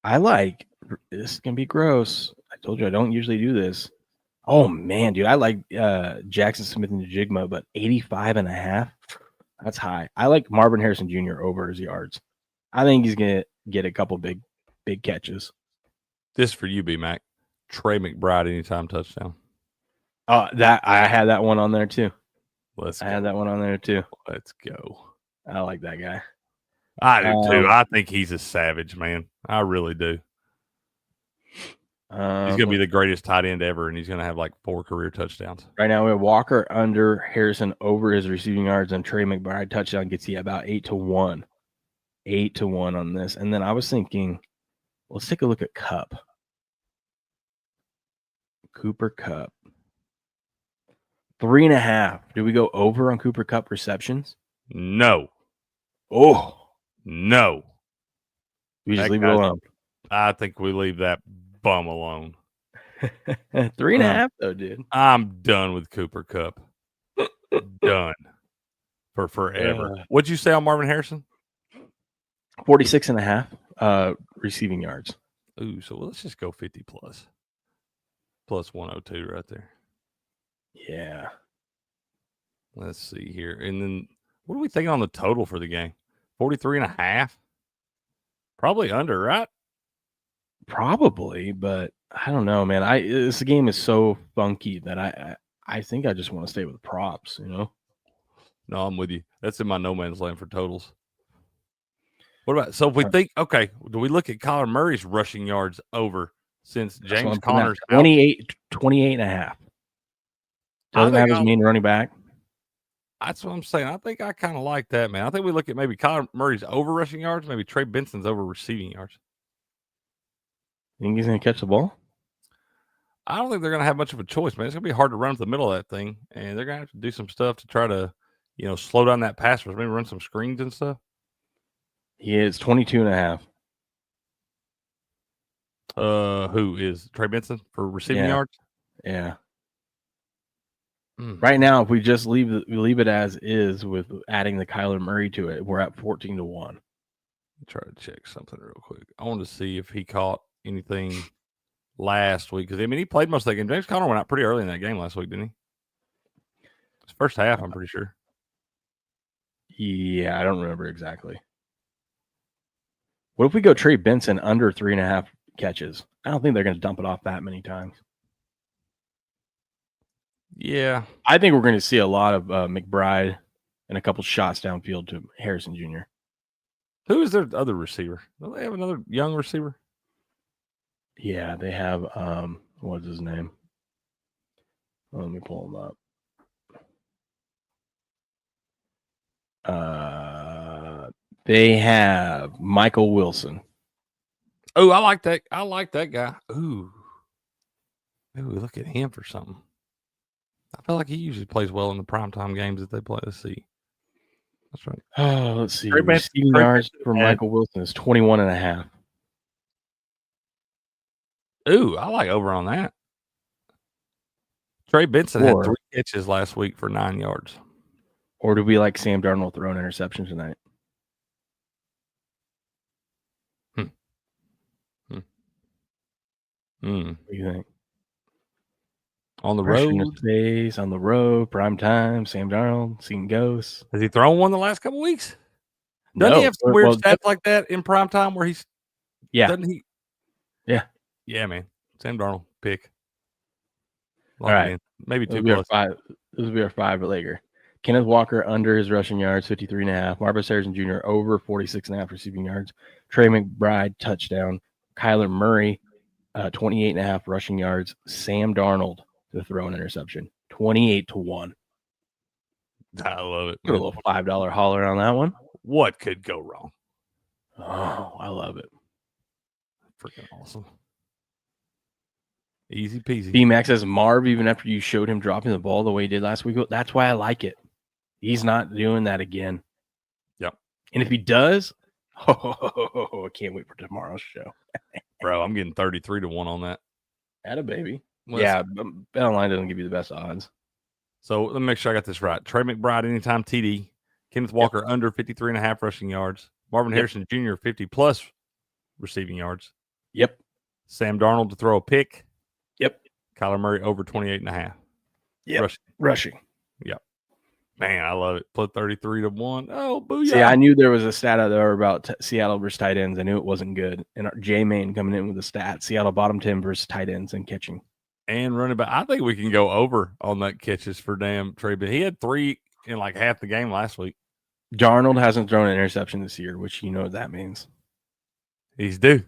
I like this is gonna be gross. I told you I don't usually do this. Oh man, dude, I like Jackson Smith and Jigma, but 85.5. That's high. I like Marvin Harrison Jr. over his yards. I think he's gonna get a couple big catches. This for you, B-Mac. Trey McBride anytime touchdown. That I had that one on there too. I had that one on there too. Let's go. I like that guy. I do too. I think he's a savage, man. I really do. He's going to be the greatest tight end ever, and he's going to have like 4 career touchdowns. Right now, we have Walker under, Harrison over his receiving yards, and Trey McBride touchdown gets you about 8-1. 8-1 on this. And then I was thinking, let's take a look at Kupp. Cooper Kupp. 3.5. Do we go over on Cooper Kupp receptions? No. Oh. No. We just leave it alone. I think we leave that bum alone. 3.5 though, dude. I'm done with Cooper Kupp. Done. For forever. What'd you say on Marvin Harrison? 46.5 receiving yards. Ooh, so let's just go 50 plus. Plus 102 right there. Yeah. Let's see here. And then what are we thinking on the total for the game? 43.5? Probably under, right? Probably, but I don't know, man. This game is so funky that I think I just want to stay with props, you know? No, I'm with you. That's in my no man's land for totals. What about, so if we think, okay, do we look at Kyler Murray's rushing yards over since James Conner's 28.5? Doesn't have his main running back. That's what I'm saying. I think I kind of like that, man. I think we look at maybe Kyler Murray's over rushing yards, maybe Trey Benson's over receiving yards. Think he's going to catch the ball? I don't think they're going to have much of a choice, man. It's going to be hard to run to the middle of that thing, and they're going to have to do some stuff to try to, slow down that pass rush, maybe run some screens and stuff. He is 22.5. Who is Trey Benson for receiving yards? Yeah. Right now, if we just leave it as is with adding the Kyler Murray to it, we're at 14-1. Try to check something real quick. I want to see if he caught anything last week because he played most of that game. James Conner went out pretty early in that game last week, didn't he? His first half, I'm pretty sure. Yeah, I don't remember exactly. What if we go Trey Benson under 3.5 catches? I don't think they're going to dump it off that many times. Yeah. I think we're going to see a lot of McBride and a couple shots downfield to Harrison Jr. Who is their other receiver? Do they have another young receiver? Yeah, they have, what's his name? Let me pull him up. They have Michael Wilson. Oh, I like that. I like that guy. Ooh. Maybe we look at him for something. I feel like he usually plays well in the primetime games that they play. Let's see. That's right. Oh, let's see. Receiving yards for Michael Wilson is 21.5. Ooh, I like over on that. Trey Benson had 3 catches last week for 9 yards. Or do we like Sam Darnold throwing interceptions tonight? What do you think? On the road? On the road, prime time, Sam Darnold, seeing ghosts. Has he thrown one the last couple weeks? Doesn't he have some weird stats like that in prime time where he's... Yeah. Doesn't he? Yeah. Yeah, man. Sam Darnold, pick. All right. Maybe 2 plus. This will be our 5 later. Kenneth Walker under his rushing yards, 53.5. Marvis Harrison Jr. over 46.5 receiving yards. Trey McBride, touchdown. Kyler Murray, 28.5 rushing yards. Sam Darnold to throw an interception, 28-1. I love it. Put a little $5 holler on that one. What could go wrong? Oh, I love it. Freaking awesome. Easy peasy. B-Max says, Marv, even after you showed him dropping the ball the way he did last week, that's why I like it. He's not doing that again. Yep. And if he does, I can't wait for tomorrow's show. Bro, I'm getting 33-1 on that. Atta baby. Yeah, BetOnline doesn't give you the best odds. So let me make sure I got this right. Trey McBride, anytime TD. Kenneth Walker, under 53.5 rushing yards. Marvin Harrison Jr., 50-plus receiving yards. Yep. Sam Darnold to throw a pick. Yep. Kyler Murray, over 28.5. Yep. Rushing. Yep. Man, I love it. Put 33-1. Oh, booyah. See, I knew there was a stat out there about Seattle versus tight ends. I knew it wasn't good. And J-Main coming in with a stat. Seattle bottom 10 versus tight ends and catching. And running back. I think we can go over on that catches for damn Trey. But he had 3 in like half the game last week. Darnold hasn't thrown an interception this year, which you know what that means. He's due.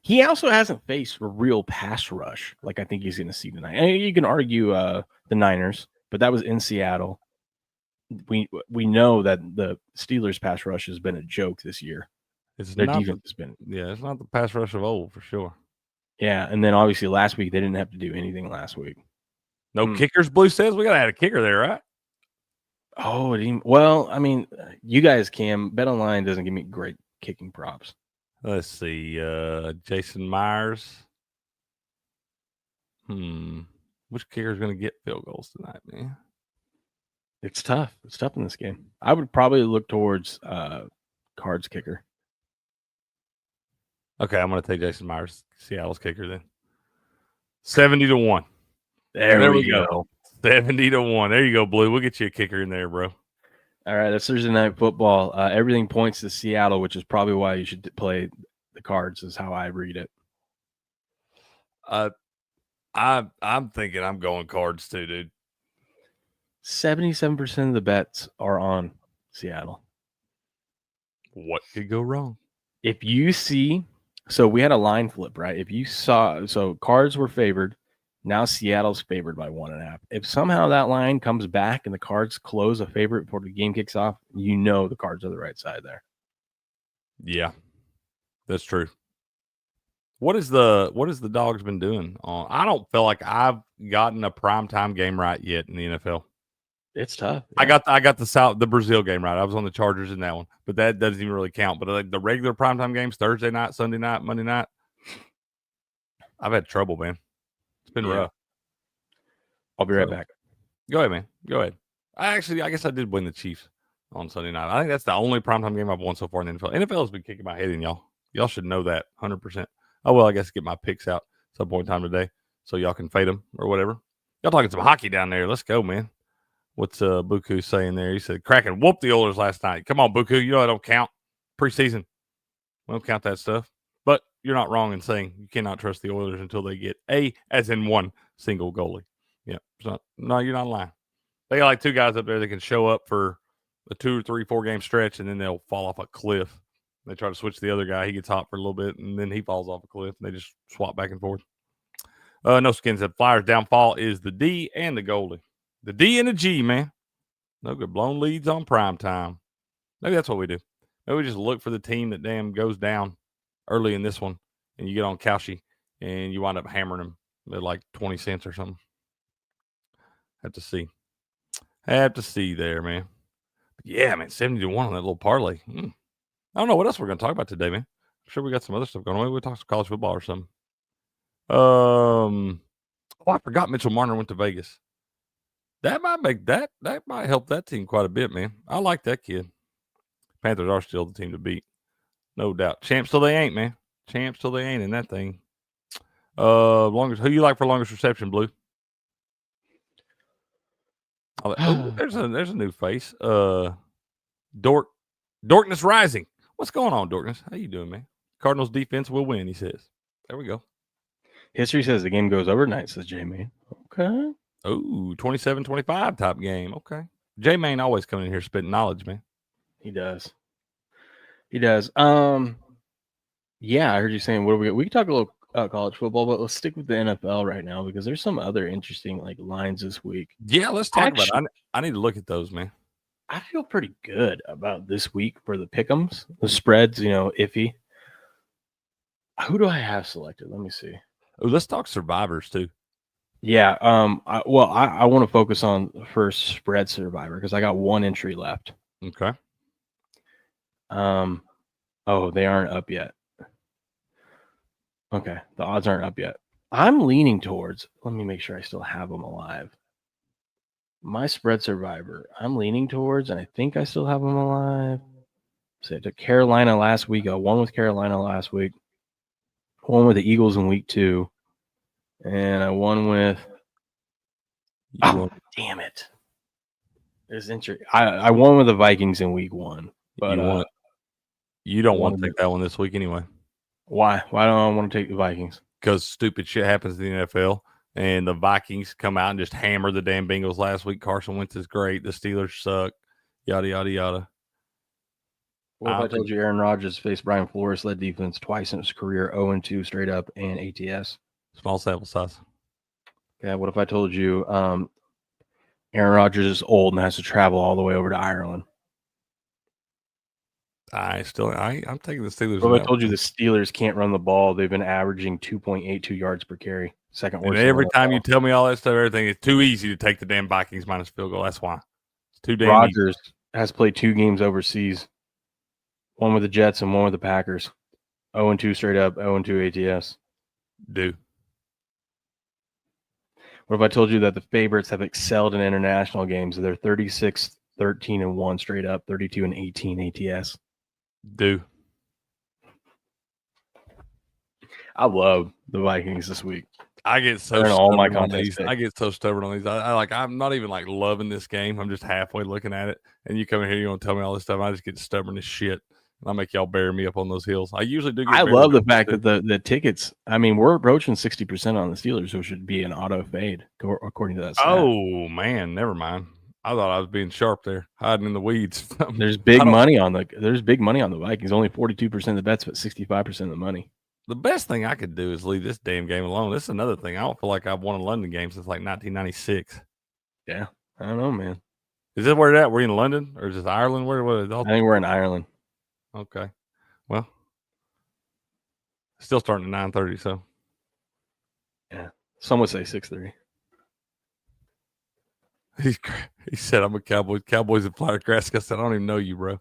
He also hasn't faced a real pass rush like I think he's going to see tonight. And you can argue the Niners, but that was in Seattle. We know that the Steelers' pass rush has been a joke this year. Their defense has been. Yeah, it's not the pass rush of old for sure. Yeah, and then obviously last week they didn't have to do anything last week. No kickers, Blue says. We got to add a kicker there, right? Oh, well, I mean, you guys can. BetOnline doesn't give me great kicking props. Let's see. Jason Myers. Which kicker is going to get field goals tonight, man? It's tough. It's tough in this game. I would probably look towards Cards kicker. Okay, I'm going to take Jason Myers, Seattle's kicker then. 70-1. There we go. 70-1. There you go, Blue. We'll get you a kicker in there, bro. All right, that's Thursday Night Football. Everything points to Seattle, which is probably why you should play the Cards, is how I read it. I'm thinking I'm going Cards too, dude. 77% of the bets are on Seattle. What could go wrong? If you see, so we had a line flip, right? If you saw, so Cards were favored. Now Seattle's favored by 1.5. If somehow that line comes back and the Cards close a favorite before the game kicks off, you know the Cards are the right side there. Yeah, that's true. What is the Dogs been doing? I don't feel like I've gotten a primetime game right yet in the NFL. It's tough. Yeah. I got the Brazil game right. I was on the Chargers in that one, but that doesn't even really count. But like the regular primetime games, Thursday night, Sunday night, Monday night, I've had trouble, man. It's been rough. I'll be right back. Go ahead, man. Go ahead. I guess I did win the Chiefs on Sunday night. I think that's the only primetime game I've won so far in the NFL. NFL has been kicking my head in, y'all. Y'all should know that 100%. Oh, well, I guess get my picks out at some point in time today so y'all can fade them or whatever. Y'all talking some hockey down there. Let's go, man. What's Buku saying there? He said, Kraken whooped the Oilers last night. Come on, Buku. You know I don't count. Preseason. We don't count that stuff. But you're not wrong in saying you cannot trust the Oilers until they get as in one single goalie. Yeah. No, you're not lying. They got like 2 guys up there that can show up for a 2 or 3, 4 game stretch, and then they'll fall off a cliff. They try to switch the other guy. He gets hot for a little bit, and then he falls off a cliff, and they just swap back and forth. No Skin said Flyers' downfall is the D and the goalie. The D and the G, man. No good. Blown leads on prime time. Maybe that's what we do. Maybe we just look for the team that damn goes down early in this one, and you get on Cauchy, and you wind up hammering them at like 20 cents or something. Have to see there, man. But yeah, man, 70-1 on that little parlay. I don't know what else we're going to talk about today, man. I'm sure we got some other stuff going on. Maybe we'll talk some college football or something. I forgot Mitchell Marner went to Vegas. That might make that might help that team quite a bit, man. I like that kid. Panthers are still the team to beat, no doubt. Champs till they ain't, man. Champs till they ain't in that thing. Who you like for longest reception, Blue? There's a new face. Dorkness Rising. What's going on, Dorkness? How you doing, man? Cardinals defense will win, he says. There we go. History says the game goes overnight, says Jamie. Okay. Oh, 27-25 type game. Okay. J-Man always coming in here spitting knowledge, man. He does. Yeah, I heard you saying, what do we can talk a little college football, but let's stick with the NFL right now because there's some other interesting lines this week. Yeah, let's talk about it. I need to look at those, man. I feel pretty good about this week for the pick'ems. The spreads, iffy. Who do I have selected? Let me see. Oh, let's talk survivors too. Yeah. I want to focus on first spread survivor because I got one entry left. Okay. Oh, they aren't up yet. Okay, the odds aren't up yet. I'm leaning towards. Let me make sure I still have them alive. My spread survivor, I'm leaning towards, and I think I still have them alive. So I took Carolina last week. I won with Carolina last week. Won with the Eagles in week 2. And I won with. Damn it. There's injury. I won with the Vikings in week 1. But you don't want to take that one this week anyway. Why? Why don't I want to take the Vikings? Because stupid shit happens in the NFL. And the Vikings come out and just hammer the damn Bengals last week. Carson Wentz is great. The Steelers suck. Yada, yada, yada. What if I told you Aaron Rodgers faced Brian Flores, led defense twice in his career, 0-2 straight up and ATS? Small sample size. Okay, what if I told you Aaron Rodgers is old and has to travel all the way over to Ireland? I'm taking the Steelers. What if I told you the Steelers can't run the ball? They've been averaging 2.82 yards per carry. Second worst. And every time you tell me all that stuff, everything is too easy to take the damn Vikings minus field goal. That's why. It's too damn Rodgers has played 2 games overseas. One with the Jets and one with the Packers. 0-2 straight up, 0-2 ATS. What if I told you that the favorites have excelled in international games? They're 36, 13-1 straight up, 32-18 ATS. I love the Vikings this week. I get so stubborn on these. I get so stubborn on these. I'm not even loving this game. I'm just halfway looking at it. And you come in here, you want to tell me all this stuff. I just get stubborn as shit. And I make y'all bury me up on those hills. I usually do. I love the fact that the tickets. I mean, we're approaching 60% on the Steelers, so it should be an auto fade according to that stat. Oh man, never mind. I thought I was being sharp there, hiding in the weeds. There's big money on the Vikings. Only 42% of the bets, but 65% of the money. The best thing I could do is leave this damn game alone. This is another thing. I don't feel like I've won a London game since 1996. Yeah, I don't know, man. Is this where it's at? We're in London or is this Ireland? I think we're in Ireland. Okay. Well, still starting at 9:30, so. Yeah. Some would say 6:30. He said, I'm a Cowboys. Cowboys and Flyer Nebraska. I said, I don't even know you, bro.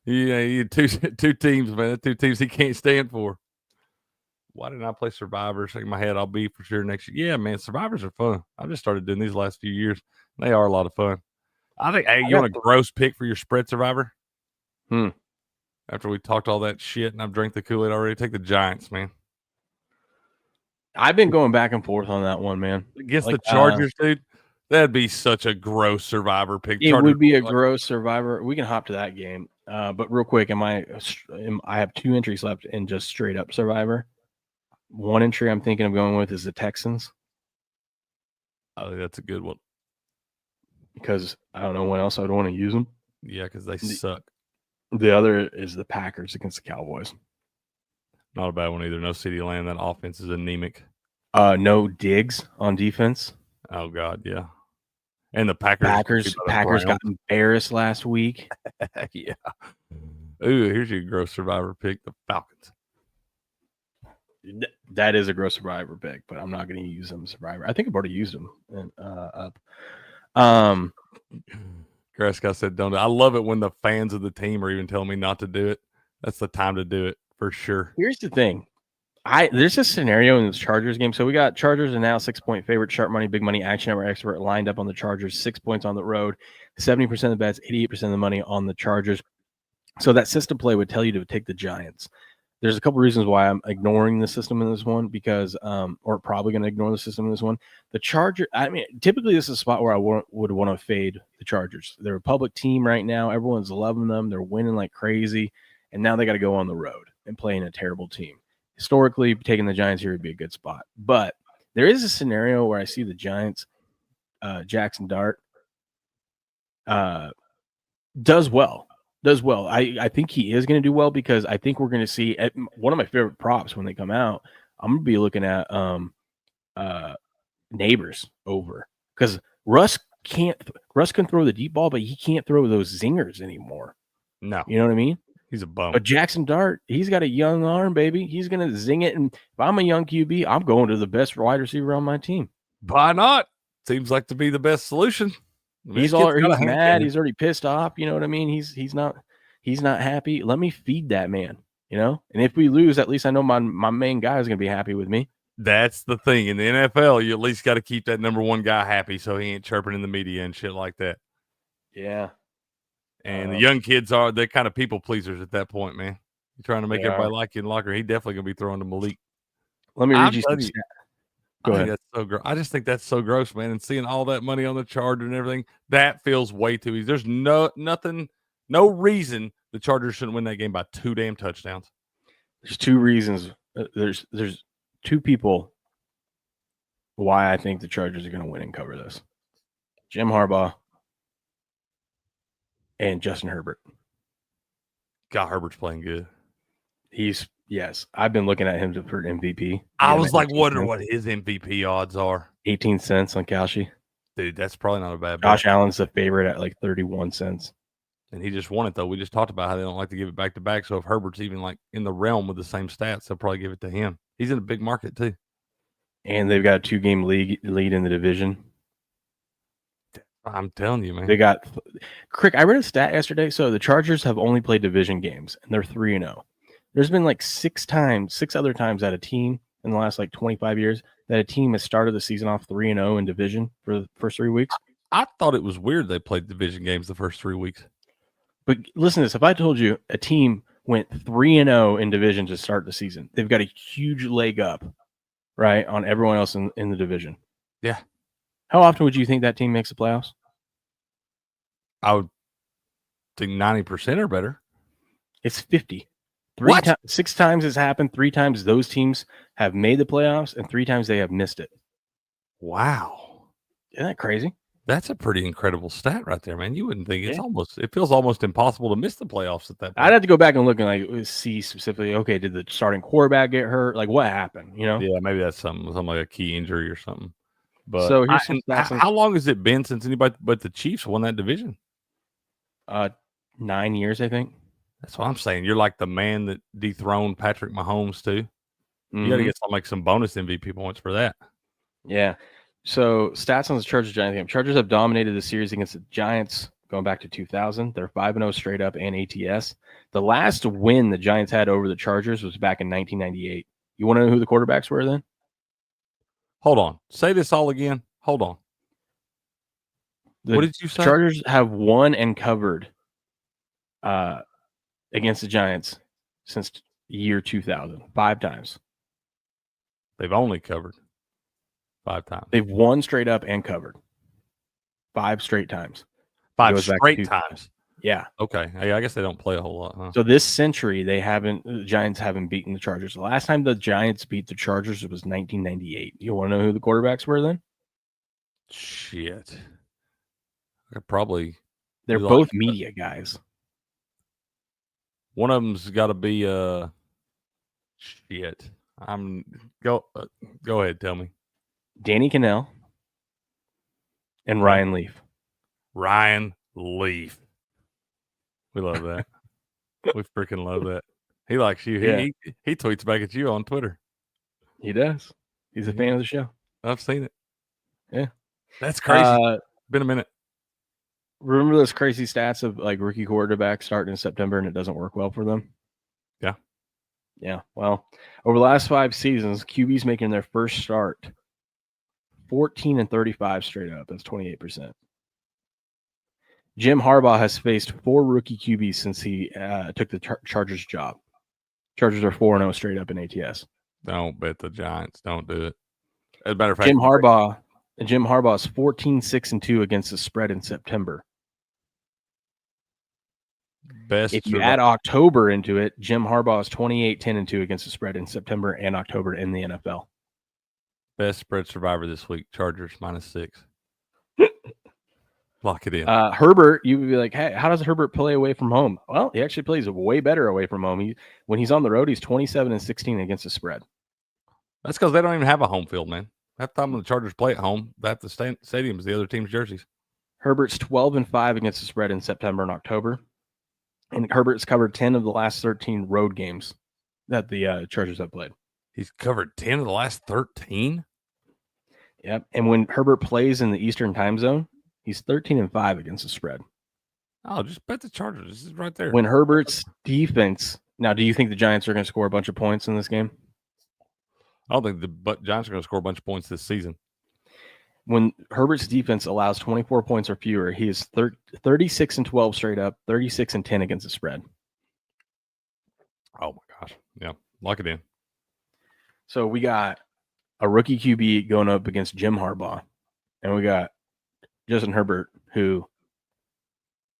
You two teams, man. 2 teams he can't stand for. Why didn't I play Survivor? Shaking my head, I'll be for sure next year. Yeah, man, Survivors are fun. I just started doing these last few years. They are a lot of fun. I think, hey, you want a gross pick for your spread Survivor? After we talked all that shit and I've drank the Kool-Aid already, take the Giants, man. I've been going back and forth on that one, man. Against the Chargers, dude, that'd be such a gross Survivor pick. It would be a gross Survivor. We can hop to that game. But real quick, I have 2 entries left in just straight up Survivor. One entry I'm thinking of going with is the Texans. Oh, that's a good one. Because I don't know when else I would want to use them. Yeah, because they suck. The other is the Packers against the Cowboys. Not a bad one either. No CeeDee Lamb. That offense is anemic. No Diggs on defense. Oh, God, yeah. And the Packers got embarrassed last week. Yeah. Ooh, here's your gross Survivor pick, the Falcons. That is a gross Survivor pick, but I'm not going to use them Survivor. I think I've already used them up. Prescott said, "Don't." I love it when the fans of the team are even telling me not to do it. That's the time to do it for sure. Here's the thing. There's a scenario in this Chargers game. So we got Chargers are now 6-point favorite, sharp money, big money, action network expert lined up on the Chargers, 6 points on the road, 70% of the bets, 88% of the money on the Chargers. So that system play would tell you to take the Giants. There's a couple reasons why I'm ignoring the system in this one because, or probably going to ignore the system in this one. The Chargers, I mean, typically this is a spot where I would want to fade the Chargers. They're a public team right now. Everyone's loving them. They're winning like crazy. And now they got to go on the road and play in a terrible team. Historically, taking the Giants here would be a good spot. But there is a scenario where I see the Giants, Jackson Dart, does well. I think he is going to do well because I think we're going to see one of my favorite props when they come out. I'm going to be looking at Neighbors over because Russ can throw the deep ball, but he can't throw those zingers anymore. No, you know what I mean? He's a bum. But Jackson Dart, he's got a young arm, baby. He's going to zing it. And if I'm a young QB, I'm going to the best wide receiver on my team. Why not? Seems like to be the best solution. He's mad. He's already pissed off. You know what I mean? He's not happy. Let me feed that man, you know? And if we lose, at least I know my main guy is going to be happy with me. That's the thing. In the NFL, you at least got to keep that number one guy happy so he ain't chirping in the media and shit like that. Yeah. And the young kids they're kind of people pleasers at that point, man. You're trying to make everybody like you in locker. He definitely going to be throwing to Malik. Let me read you some stats. Go ahead. That's so gross. I just think that's so gross, man. And seeing all that money on the Charger and everything, that feels way too easy. There's no reason the Chargers shouldn't win that game by 2 damn touchdowns. There's 2 reasons. There's 2 people why I think the Chargers are going to win and cover this. Jim Harbaugh and Justin Herbert. God, Herbert's playing good. Yes. I've been looking at him for MVP. I was like wondering what his MVP odds are. 18 cents on Kalshi. Dude, that's probably not a bad bet. Josh Allen's the favorite at like 31 cents. And he just won it, though. We just talked about how they don't like to give it back to back. So if Herbert's even like in the realm with the same stats, they'll probably give it to him. He's in a big market, too. And they've got a 2-game lead in the division. I'm telling you, man. They got Crick. I read a stat yesterday. So the Chargers have only played division games, and they're 3-0. There's been like 6 other times that a team in the last like 25 years that a team has started the season off 3-0 in division for the first 3 weeks. I thought it was weird they played division games the first 3 weeks. But listen to this. If I told you a team went 3-0 in division to start the season, they've got a huge leg up, right, on everyone else in the division. Yeah. How often would you think that team makes the playoffs? I would think 90% or better. It's 50. 6 times it's happened. 3 times those teams have made the playoffs, and 3 times they have missed it. Wow. Isn't that crazy? That's a pretty incredible stat right there, man. You wouldn't think it feels almost impossible to miss the playoffs at that point. I'd have to go back and look and like see specifically, okay, did the starting quarterback get hurt? Like what happened, you know? Yeah, maybe that's something like a key injury or something. But so here's some stats. How long has it been since anybody but the Chiefs won that division? 9 years, I think. That's what I'm saying. You're like the man that dethroned Patrick Mahomes too. Mm-hmm. You got to get some bonus MVP points for that. Yeah. So stats on the Chargers-Giants game. Chargers have dominated the series against the Giants going back to 2000. They're 5-0 straight up and ATS. The last win the Giants had over the Chargers was back in 1998. You want to know who the quarterbacks were then? Hold on. Say this all again. Hold on. What did you say? Chargers have won and covered against the Giants since year 2000. 5 times. They've only covered 5 times. They've won straight up and covered 5 straight times. 5 straight times. Yeah. Okay. I guess they don't play a whole lot, huh? So this century, the Giants haven't beaten the Chargers. The last time the Giants beat the Chargers was 1998. You want to know who the quarterbacks were then? Shit. They're both media guys. One of them's got to be shit. Go ahead, tell me. Danny Cannell and Ryan Leaf. Ryan Leaf. We love that. We freaking love that. He likes you. Yeah. He tweets back at you on Twitter. He does. He's a fan of the show. I've seen it. Yeah. That's crazy. Been a minute. Remember those crazy stats of like rookie quarterbacks starting in September and it doesn't work well for them? Yeah. Yeah. Well, over the last 5 seasons, QBs making their first start 14-35 straight up. That's 28%. Jim Harbaugh has faced 4 rookie QBs since he took the Chargers job. Chargers are 4-0 straight up in ATS. Don't bet the Giants. Don't do it. As a matter of fact, Jim Harbaugh's 14-6-2 against the spread in September. If you add October into it, Jim Harbaugh is 28-10-2 against the spread in September and October in the NFL. Best spread survivor this week, Chargers -6. Lock it in. Herbert, you would be like, hey, how does Herbert play away from home? Well, he actually plays way better away from home. When he's on the road, he's 27-16 against the spread. That's because they don't even have a home field, man. Half the time when the Chargers play at home, half the stadium is the other team's jerseys. Herbert's 12-5 against the spread in September and October. And Herbert's covered 10 of the last 13 road games that the Chargers have played. He's covered 10 of the last 13? Yep. And when Herbert plays in the Eastern time zone, he's 13-5 against the spread. Oh, just bet the Chargers. This is right there. When Herbert's defense... Now, do you think the Giants are going to score a bunch of points in this game? I don't think the Giants are going to score a bunch of points this season. When Herbert's defense allows 24 points or fewer, he is 36-12 straight up, 36-10 against the spread. Oh, my gosh. Yeah, lock it in. So we got a rookie QB going up against Jim Harbaugh, and we got Justin Herbert, who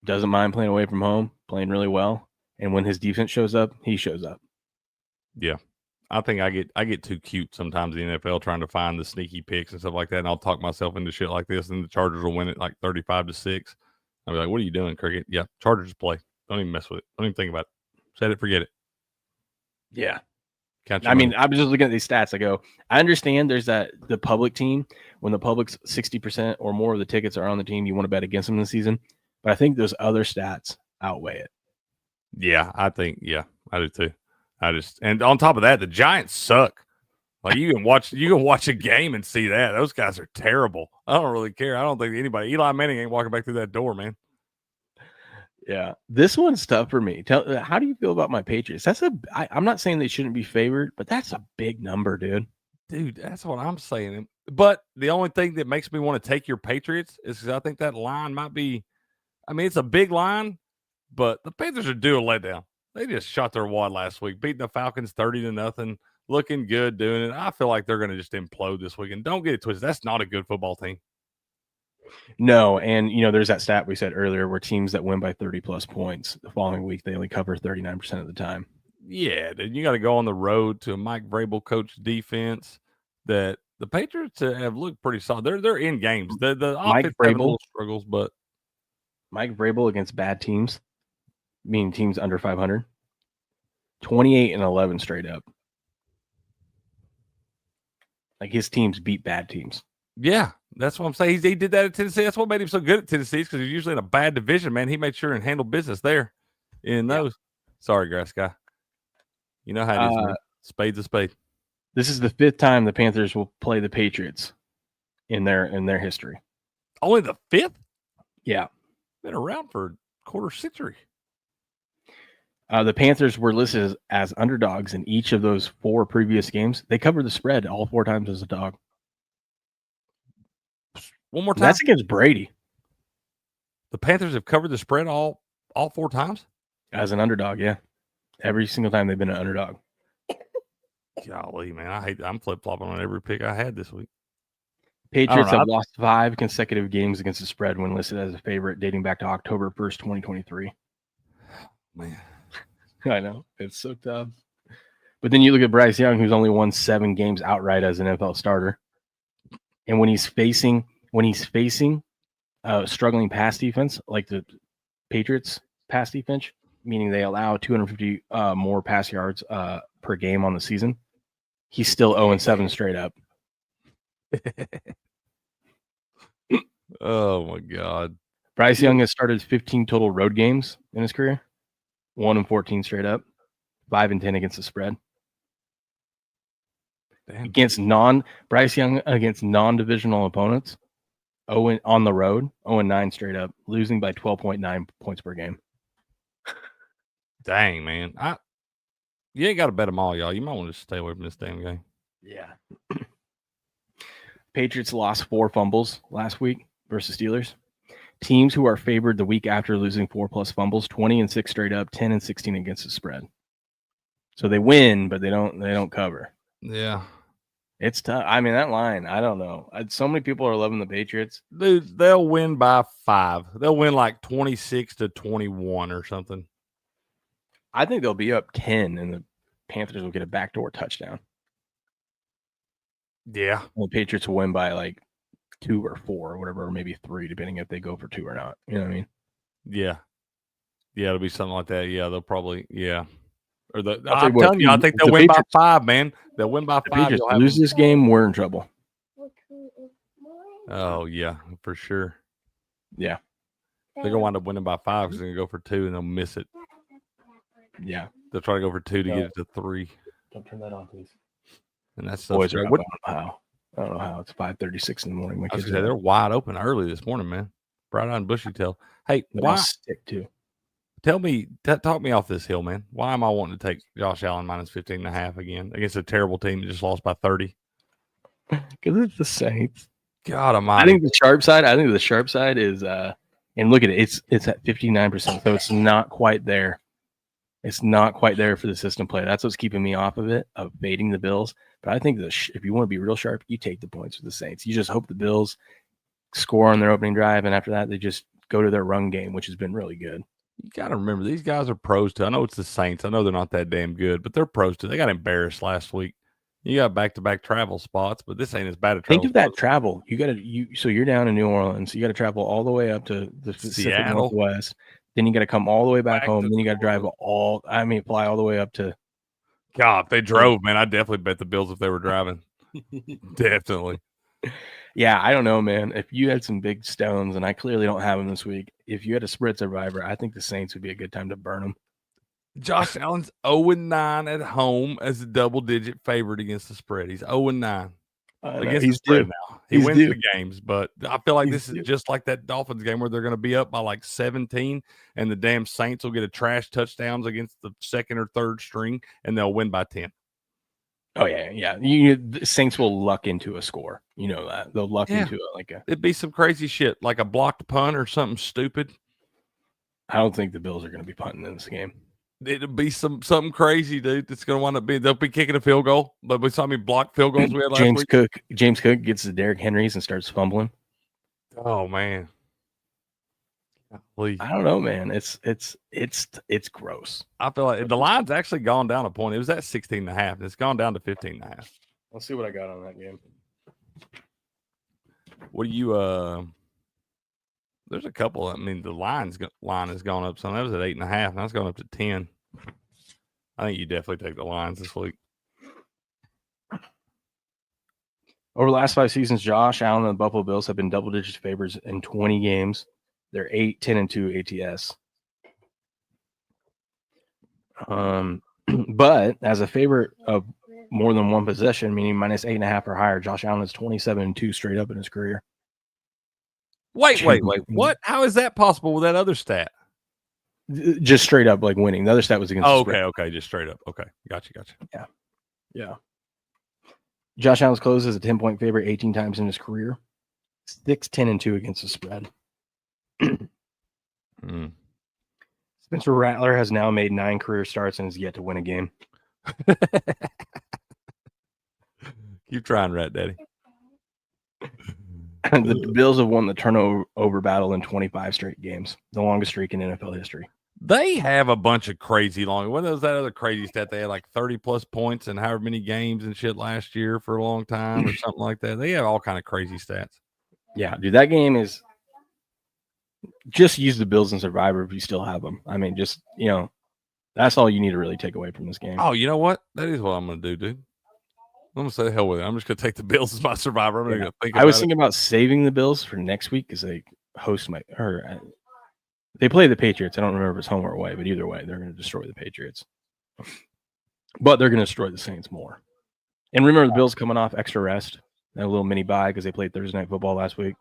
doesn't mind playing away from home, playing really well, and when his defense shows up, he shows up. Yeah. I think I get too cute sometimes in the NFL trying to find the sneaky picks and stuff like that, and I'll talk myself into shit like this, and the Chargers will win it like 35-6. I'll be like, "What are you doing, Cricket?" Yeah, Chargers play. Don't even mess with it. Don't even think about it. Set it, forget it. Yeah. I mean, I was just looking at these stats. I go, I understand there's the public team. When the public's 60% or more of the tickets are on the team, you want to bet against them this season. But I think those other stats outweigh it. Yeah, I do too. And on top of that, the Giants suck. Like you can watch a game and see that. Those guys are terrible. I don't really care. I don't think Eli Manning ain't walking back through that door, man. Yeah. This one's tough for me. How do you feel about my Patriots? I'm not saying they shouldn't be favored, but that's a big number, dude. Dude, that's what I'm saying. But the only thing that makes me want to take your Patriots is because I think that line might be, I mean, it's a big line, but the Panthers are due a letdown. They just shot their wad last week, beating the Falcons 30-0, looking good doing it. I feel like they're going to just implode this weekend. Don't get it twisted. That's not a good football team. No, and there's that stat we said earlier where teams that win by 30+ points the following week, they only cover 39% of the time. Yeah, dude, you got to go on the road to a Mike Vrabel coach defense that the Patriots have looked pretty solid. They're in games. The offense having little struggles, but Mike Vrabel against bad teams, meaning teams under 500, 28-11 straight up. Like his teams beat bad teams. Yeah, that's what I'm saying. He did that at Tennessee. That's what made him so good at Tennessee because he's usually in a bad division, man. He made sure and handled business there in those. Sorry, grass guy. You know how it is, man. Spade's a spade. This is the 5th time the Panthers will play the Patriots in their history. Only the 5th? Yeah. Been around for a quarter century. The Panthers were listed as underdogs in each of those 4 previous games. They covered the spread all 4 times as a dog. One more time. That's against Brady. The Panthers have covered the spread all 4 times? As an underdog, yeah. Every single time they've been an underdog. Golly, man. I'm flip-flopping on every pick I had this week. Patriots have lost 5 consecutive games against the spread when listed as a favorite dating back to October 1st, 2023. Man. I know. It's so tough. But then you look at Bryce Young, who's only won 7 games outright as an NFL starter. And when he's facing a struggling pass defense, like the Patriots pass defense, meaning they allow 250 more pass yards per game on the season, he's still 0-7 straight up. Oh, my God. Bryce Young has started 15 total road games in his career. 1-14 straight up. 5-10 against the spread. Damn. Bryce Young against non-divisional opponents. 0 on the road. 0-9 straight up. Losing by 12.9 points per game. Dang, man. You ain't got to bet them all, y'all. You might want to stay away from this damn game. Yeah. Patriots lost 4 fumbles last week versus Steelers. Teams who are favored the week after losing 4+ fumbles, 20-6 straight up, 10-16 against the spread. So they win, but they don't cover. Yeah. It's tough. I mean, that line, I don't know. So many people are loving the Patriots. Dude, they'll win by 5. They'll win like 26-21 or something. I think they'll be up 10, and the Panthers will get a backdoor touchdown. Yeah. The Patriots will win by like 2 or 4 or whatever, or maybe 3, depending if they go for 2 or not. You know what I mean? Yeah. Yeah, it'll be something like that. Yeah, they'll probably, Or I'm telling you, I think they'll win by 5, man. They'll win by 5. Patriots lose this game, we're in trouble. Oh, yeah, for sure. Yeah. They're going to wind up winning by 5 because they're going to go for 2 and they'll miss it. Yeah. They'll try to go for 2 to get it to 3. Don't turn that on, please. And that's Boys are up. I don't know how. It's 5:36 in the morning. My kids they're wide open early this morning, man. Bright-eyed and bushy-tailed. Hey, why? Stick too. Tell me, talk me off this hill, man. Why am I wanting to take Josh Allen minus 15.5 again against a terrible team that just lost by 30? Because it's the Saints. God almighty. I think the sharp side is and look at it, it's at 59%, so it's not quite there. It's not quite there for the system play. That's what's keeping me off of it, of baiting the Bills. But I think if you want to be real sharp, you take the points with the Saints. You just hope the Bills score on their opening drive, and after that, they just go to their run game, which has been really good. You got to remember, these guys are pros too. I know it's the Saints. I know they're not that damn good, but they're pros too. They got embarrassed last week. You got back-to-back travel spots, but this ain't as bad a travel. Think of that travel. So you're down in New Orleans. You got to travel all the way up to the Pacific Northwest. Then you got to come all the way back home. Then you got to drive fly all the way up to. God, if they drove, man, I definitely bet the Bills if they were driving. Definitely. Yeah, I don't know, man. If you had some big stones, and I clearly don't have them this week, if you had a spread survivor, I think the Saints would be a good time to burn them. Josh Allen's 0-9 at home as a double-digit favorite against the spread. He's 0-9 against the spread now. He wins the games, but I feel like this is just like that Dolphins game where they're going to be up by like 17, and the damn Saints will get a trash touchdowns against the second or third string, and they'll win by 10. Oh, yeah. The Saints will luck into a score. You know that. They'll luck into it. It'd be some crazy shit, like a blocked punt or something stupid. I don't think the Bills are going to be punting in this game. It'll be something crazy, dude. It's going to wind up being. They'll be kicking a field goal. But we saw how many blocked field goals we had last week. James Cook gets the Derrick Henrys and starts fumbling. Oh man, I don't know, man. It's gross. I feel like the line's actually gone down a point. It was at 16.5. It's gone down to 15.5. Let's see what I got on that game. What do you There's a couple. I mean, the line has gone up. So that was at 8.5. Now it's going up to 10. I think you definitely take the lines this week. Over the last 5 seasons, Josh Allen and the Buffalo Bills have been double-digit favorites in 20 games. They're 8, 10, and 2 ATS. But as a favorite of more than one possession, meaning minus 8.5 or higher, Josh Allen is 27-2 straight up in his career. Wait. What? How is that possible with that other stat? Just straight up like winning. The other stat was against. Oh, okay. Just straight up. Okay. Gotcha. Yeah. Josh Allen's closed as a 10-point favorite 18 times in his career. 6, 10, and 2 against the spread. Spencer Rattler has now made 9 career starts and has yet to win a game. Keep trying, Rat Daddy. The Bills have won the turnover battle in 25 straight games, the longest streak in NFL history. They have a bunch of crazy long. What was that other crazy stat? They had like 30-plus points in however many games and shit last year for a long time or something like that. They have all kind of crazy stats. Yeah, dude, that game is just use the Bills and Survivor if you still have them. I mean, just, that's all you need to really take away from this game. Oh, you know what? That is what I'm going to do, dude. I'm going to say the hell with it. I'm just going to take the Bills as my Survivor. I'm going to think about it. I was thinking about saving the Bills for next week because they host they play the Patriots. I don't remember if it's home or away, but either way, they're going to destroy the Patriots. But they're going to destroy the Saints more. And remember, the Bills coming off extra rest. They had a little mini bye because they played Thursday Night Football last week.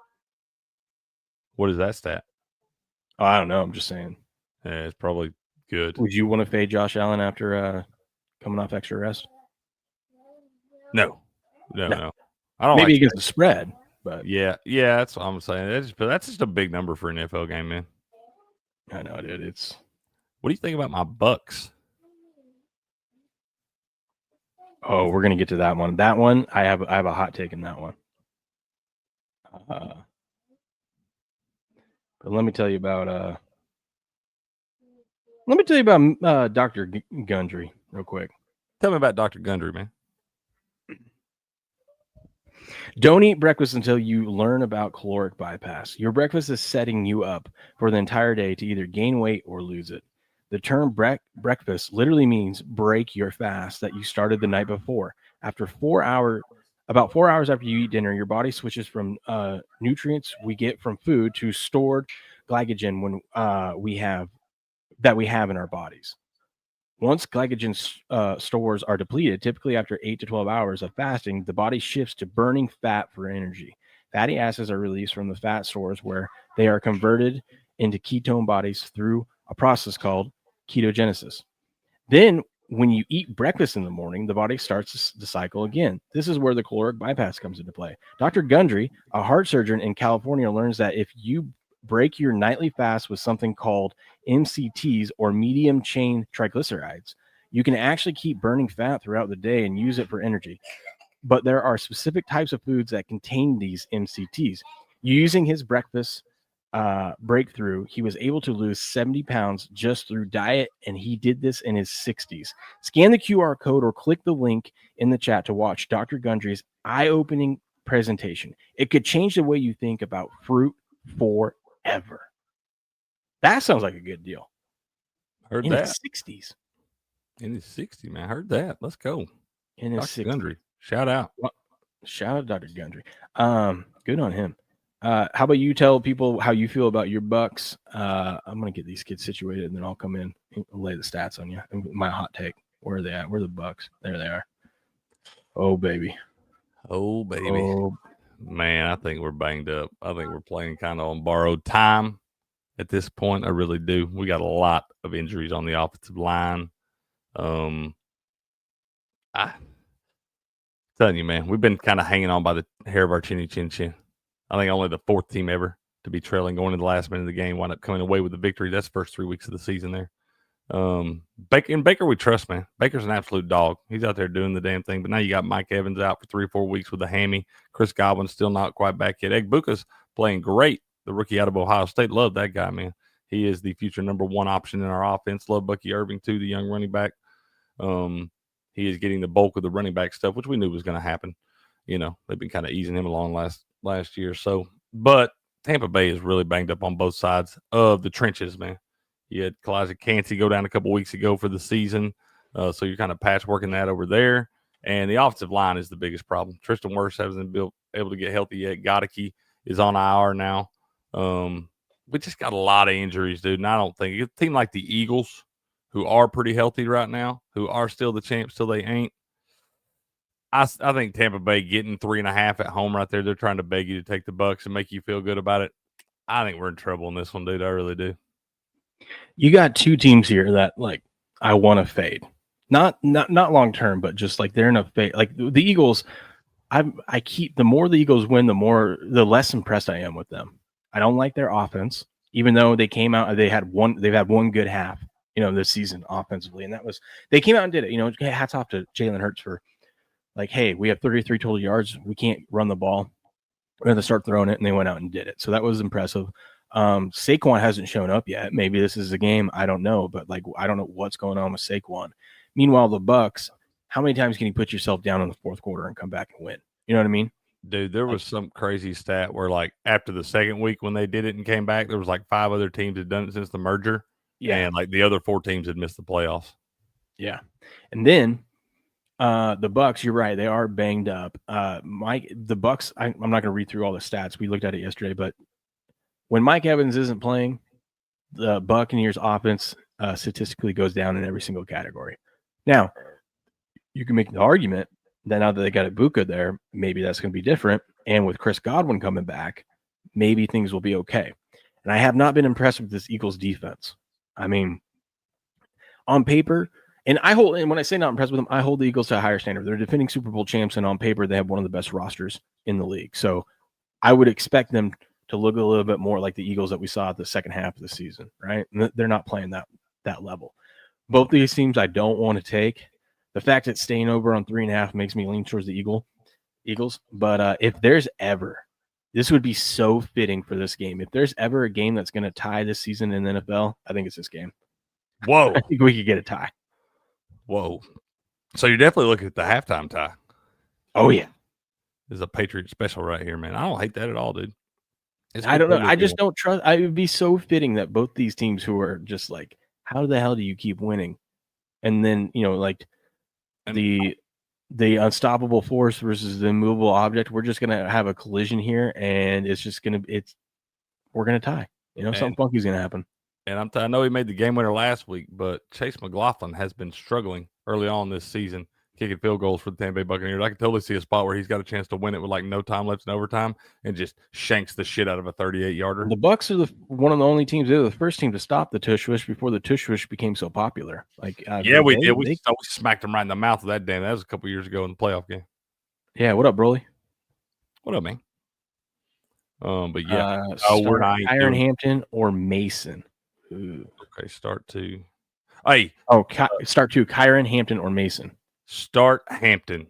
What is that stat? Oh, I don't know. I'm just saying. Yeah, it's probably good. Would you want to fade Josh Allen after coming off extra rest? No. I don't. Maybe against the spread, but yeah, that's what I'm saying. That's just a big number for an NFL game, man. I know, dude. What do you think about my Bucks? Oh, we're gonna get to that one. That one, I have a hot take in that one. But let me tell you about Dr. Gundry real quick. Tell me about Dr. Gundry, man. Don't eat breakfast until you learn about caloric bypass. Your breakfast is setting you up for the entire day to either gain weight or lose it. The term breakfast literally means break your fast that you started the night before. About 4 hours after you eat dinner, your body switches from nutrients we get from food to stored glycogen we have in our bodies. Once glycogen stores are depleted, typically after 8 to 12 hours of fasting, the body shifts to burning fat for energy. Fatty acids are released from the fat stores where they are converted into ketone bodies through a process called ketogenesis. Then, when you eat breakfast in the morning, the body starts the cycle again. This is where the caloric bypass comes into play. Dr. Gundry, a heart surgeon in California, learns that if you break your nightly fast with something called MCTs or medium chain triglycerides, you can actually keep burning fat throughout the day and use it for energy. But there are specific types of foods that contain these MCTs. Using his breakfast breakthrough, he was able to lose 70 pounds just through diet, and he did this in his 60s. Scan the QR code or click the link in the chat to watch Dr. Gundry's eye-opening presentation. It could change the way you think about fruit forever. That sounds like a good deal. Heard in that. his 60s. In his 60s, man. Heard that. Let's go. In his 60s. Gundry. Shout out. Well, shout out Dr. Gundry. Good on him. How about you tell people how you feel about your Bucks? I'm going to get these kids situated, and then I'll come in and lay the stats on you. My hot take. Where are they at? Where are the Bucks? There they are. Oh, baby. Oh, baby. Oh. Man, I think we're banged up. I think we're playing kind of on borrowed time at this point. I really do. We got a lot of injuries on the offensive line. I'm telling you, man, we've been kind of hanging on by the hair of our chinny chin chin. I think only the fourth team ever to be trailing going into the last minute of the game wound up coming away with the victory. That's the first 3 weeks of the season there. Baker we trust, man. Baker's an absolute dog. He's out there doing the damn thing. But now you got Mike Evans out for 3 or 4 weeks with a hammy. Chris Godwin's still not quite back yet. Egbuka's playing great. The rookie out of Ohio State. Love that guy, man. He is the future number one option in our offense. Love Bucky Irving, too, the young running back. He is getting the bulk of the running back stuff, which we knew was going to happen. You know, they've been kind of easing him along last year. So, but Tampa Bay is really banged up on both sides of the trenches, man. You had Kalijah Cansey go down a couple weeks ago for the season. So you're kind of patchworking that over there. And the offensive line is the biggest problem. Tristan Wirfs hasn't been able to get healthy yet. Godicke is on IR now. We just got a lot of injuries, dude. And I don't think a team like the Eagles, who are pretty healthy right now, who are still the champs till they ain't. I think Tampa Bay getting 3.5 at home right there. They're trying to beg you to take the Bucks and make you feel good about it. I think we're in trouble in this one, dude. I really do. You got two teams here that like I want to fade. Not long term, but just like they're in a fade. Like the Eagles, I keep the more the Eagles win, the less impressed I am with them. I don't like their offense, even though they came out. They've had one good half, this season offensively, and that was they came out and did it. Hats off to Jalen Hurts for like, hey, we have 33 total yards. We can't run the ball. We're going to start throwing it, and they went out and did it. So that was impressive. Saquon hasn't shown up yet. Maybe this is a game. I don't know, but like I don't know what's going on with Saquon. Meanwhile, the Bucks, how many times can you put yourself down in the fourth quarter and come back and win? You know what I mean? Dude, there was some crazy stat where like after the second week when they did it and came back, there was like 5 other teams had done it since the merger. Yeah. And like the other 4 teams had missed the playoffs. Yeah. And then the Bucks, you're right, they are banged up. The Bucks, I'm not going to read through all the stats. We looked at it yesterday, but when Mike Evans isn't playing, the Buccaneers offense statistically goes down in every single category. Now, you can make the argument that now that they got Ibuka there, maybe that's going to be different. And with Chris Godwin coming back, maybe things will be okay. And I have not been impressed with this Eagles defense. I mean, on paper, and when I say not impressed with them, I hold the Eagles to a higher standard. They're defending Super Bowl champs, and on paper, they have one of the best rosters in the league. So I would expect them to look a little bit more like the Eagles that we saw at the second half of the season, right? And they're not playing that level. Both these teams I don't want to take. The fact that staying over on 3.5 makes me lean towards the Eagles. But if there's ever, this would be so fitting for this game. If there's ever a game that's going to tie this season in the NFL, I think it's this game. Whoa. I think we could get a tie. Whoa. So you're definitely looking at the halftime tie. Oh, yeah. is a Patriot special right here, man. I don't hate that at all, dude. I don't know. I just don't trust. It would be so fitting that both these teams who are just like, how the hell do you keep winning? And then, like the unstoppable force versus the immovable object, we're just going to have a collision here, and it's just going to, we're going to tie. Something funky is going to happen. And I know he made the game winner last week, but Chase McLaughlin has been struggling early on this season, kicking field goals for the Tampa Bay Buccaneers. I can totally see a spot where he's got a chance to win it with like no time left in overtime and just shanks the shit out of a 38-yarder. The Bucs are one of the only teams. They're the first team to stop the tush wish before the tush wish became so popular. Like, yeah, we did. We smacked him right in the mouth with that damn. That was a couple years ago in the playoff game. Yeah, what up, Broly? What up, man? But yeah, we're not Iron Hampton or Mason. Ooh. Okay, start two. Hey. Start two. Kyron, Hampton, or Mason. Start Hampton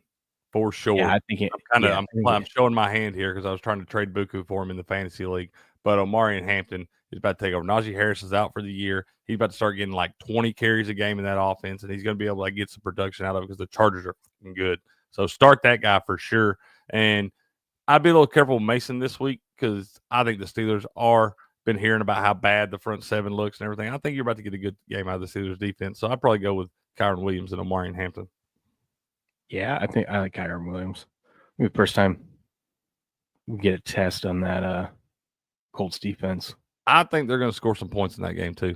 for sure. Yeah, I think I'm showing my hand here because I was trying to trade Buku for him in the fantasy league. But Omarion Hampton is about to take over. Najee Harris is out for the year. He's about to start getting like 20 carries a game in that offense, and he's going to be able to get some production out of it because the Chargers are good. So start that guy for sure. And I'd be a little careful with Mason this week because I think the Steelers are been hearing about how bad the front seven looks and everything. I think you're about to get a good game out of the Steelers defense. So I'd probably go with Kyron Williams and Omarion Hampton. Yeah, I think I like Kyron Williams. Maybe the first time we get a test on that Colts defense. I think they're going to score some points in that game too.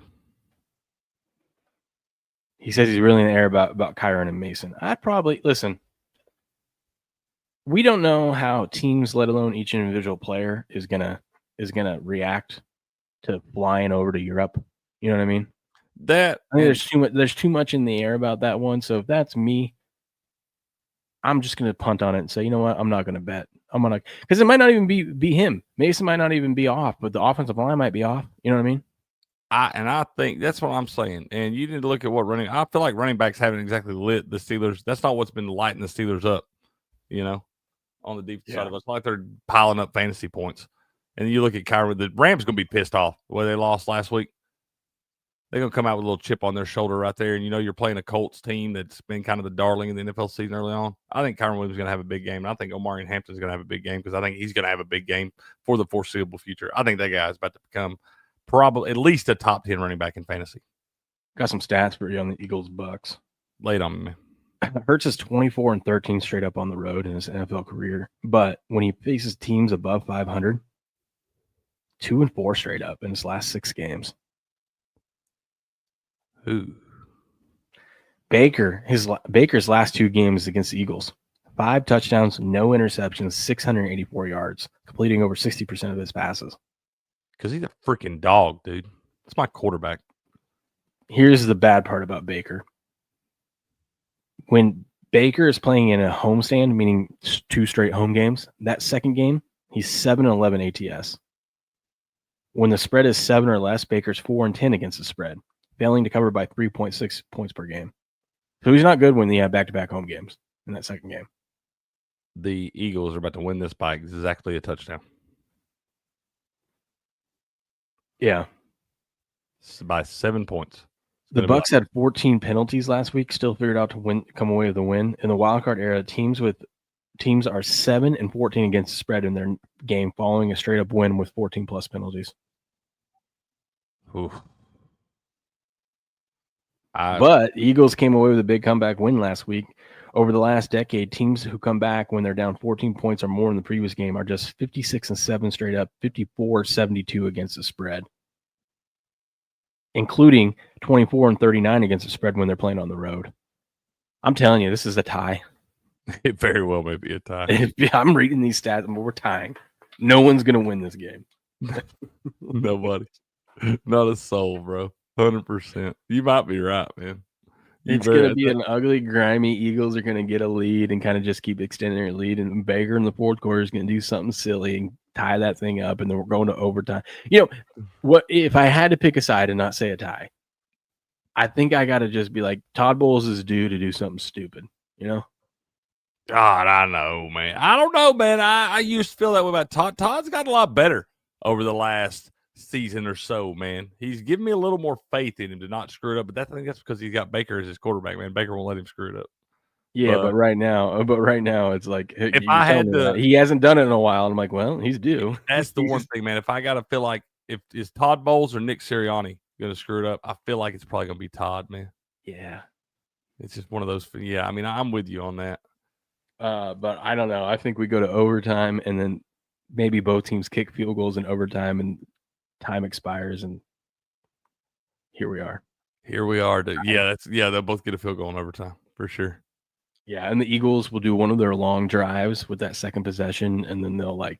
He says he's really in the air about Kyron and Mason. I'd probably listen. We don't know how teams, let alone each individual player, is gonna react to flying over to Europe. You know what I mean? I think there's too much in the air about that one. So if that's me, I'm just gonna punt on it and say, you know what? I'm not gonna bet. Because it might not even be him. Mason might not even be off, but the offensive line might be off. You know what I mean? I think that's what I'm saying. And you need to look at I feel like running backs haven't exactly lit the Steelers. That's not what's been lighting the Steelers up, on the defense side of us. It's like they're piling up fantasy points. And you look at Kyron, the Rams going to be pissed off the way they lost last week. They're going to come out with a little chip on their shoulder right there. And, you're playing a Colts team that's been kind of the darling in the NFL season early on. I think Kyron Williams is going to have a big game. And I think Omarion Hampton is going to have a big game because I think he's going to have a big game for the foreseeable future. I think that guy is about to become probably at least a top 10 running back in fantasy. Got some stats for you on the Eagles Bucks. Lay it on me, man. Hurts is 24-13 straight up on the road in his NFL career. But when he faces teams above 500, 2-4 straight up in his last 6 games. Ooh. Baker's last 2 games against the Eagles, 5 touchdowns, no interceptions, 684 yards, completing over 60% of his passes. Because he's a freaking dog, dude. That's my quarterback. Here's the bad part about Baker. When Baker is playing in a homestand, meaning 2 straight home games, that second game, he's 7-11 ATS. When the spread is 7 or less, Baker's 4-10 against the spread, failing to cover by 3.6 points per game. So he's not good when they have back-to-back home games in that second game. The Eagles are about to win this by exactly a touchdown. Yeah. By 7 points. The Bucs had 14 penalties last week, still figured out to come away with a win. In the wildcard era, teams are 7-14 against the spread in their game, following a straight-up win with 14-plus penalties. Oof. But Eagles came away with a big comeback win last week. Over the last decade, teams who come back when they're down 14 points or more in the previous game are just 56-7 straight up, 54-72 against the spread, including 24-39 against the spread when they're playing on the road. I'm telling you, this is a tie. It very well may be a tie. I'm reading these stats, and we're tying. No one's going to win this game. Nobody. Not a soul, bro. 100%. You might be right, man. It's going to be an ugly, grimy. Eagles are going to get a lead and kind of just keep extending their lead. And Baker in the fourth quarter is going to do something silly and tie that thing up. And then we're going to overtime. What if I had to pick a side and not say a tie? I think I got to just be like, Todd Bowles is due to do something stupid, God, I know, man. I don't know, man. I used to feel that way about Todd. Todd's got a lot better over the last season or so, man. He's given me a little more faith in him to not screw it up, but I think that's because he's got Baker as his quarterback, man. Baker won't let him screw it up. Yeah, but right now it's like if I had to, he hasn't done it in a while. And I'm like, well, he's due. That's the one thing, man. If I gotta feel like if is Todd Bowles or Nick Sirianni gonna screw it up, I feel like it's probably gonna be Todd, man. Yeah, it's just one of those. Yeah, I mean, I'm with you on that. But I don't know. I think we go to overtime, and then maybe both teams kick field goals in overtime, and time expires, and here we are. They'll both get a field goal in overtime for sure. Yeah, and the Eagles will do one of their long drives with that second possession, and then they'll like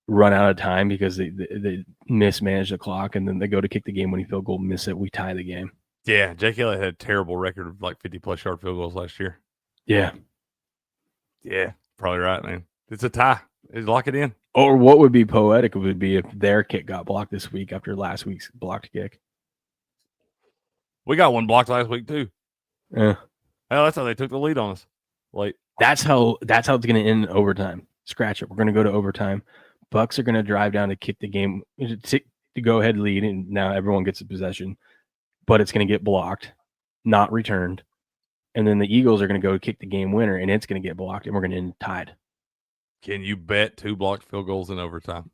run out of time because they mismanage the clock, and then they go to kick the game-winning field goal, miss it, we tie the game. Yeah, Jake Elliott had a terrible record of like 50-plus yard field goals last year. Yeah, probably right, man. It's a tie. Lock it in. Or what would be poetic would be if their kick got blocked this week after last week's blocked kick. We got one blocked last week too. Yeah. Hell, that's how they took the lead on us late. That's how it's going to end in overtime. Scratch it. We're going to go to overtime. Bucks are going to drive down to kick the game to go ahead lead, and now everyone gets a possession, but it's going to get blocked, not returned. And then the Eagles are going to go kick the game winner, and it's going to get blocked, and we're going to end tied. Can you bet 2 blocked field goals in overtime?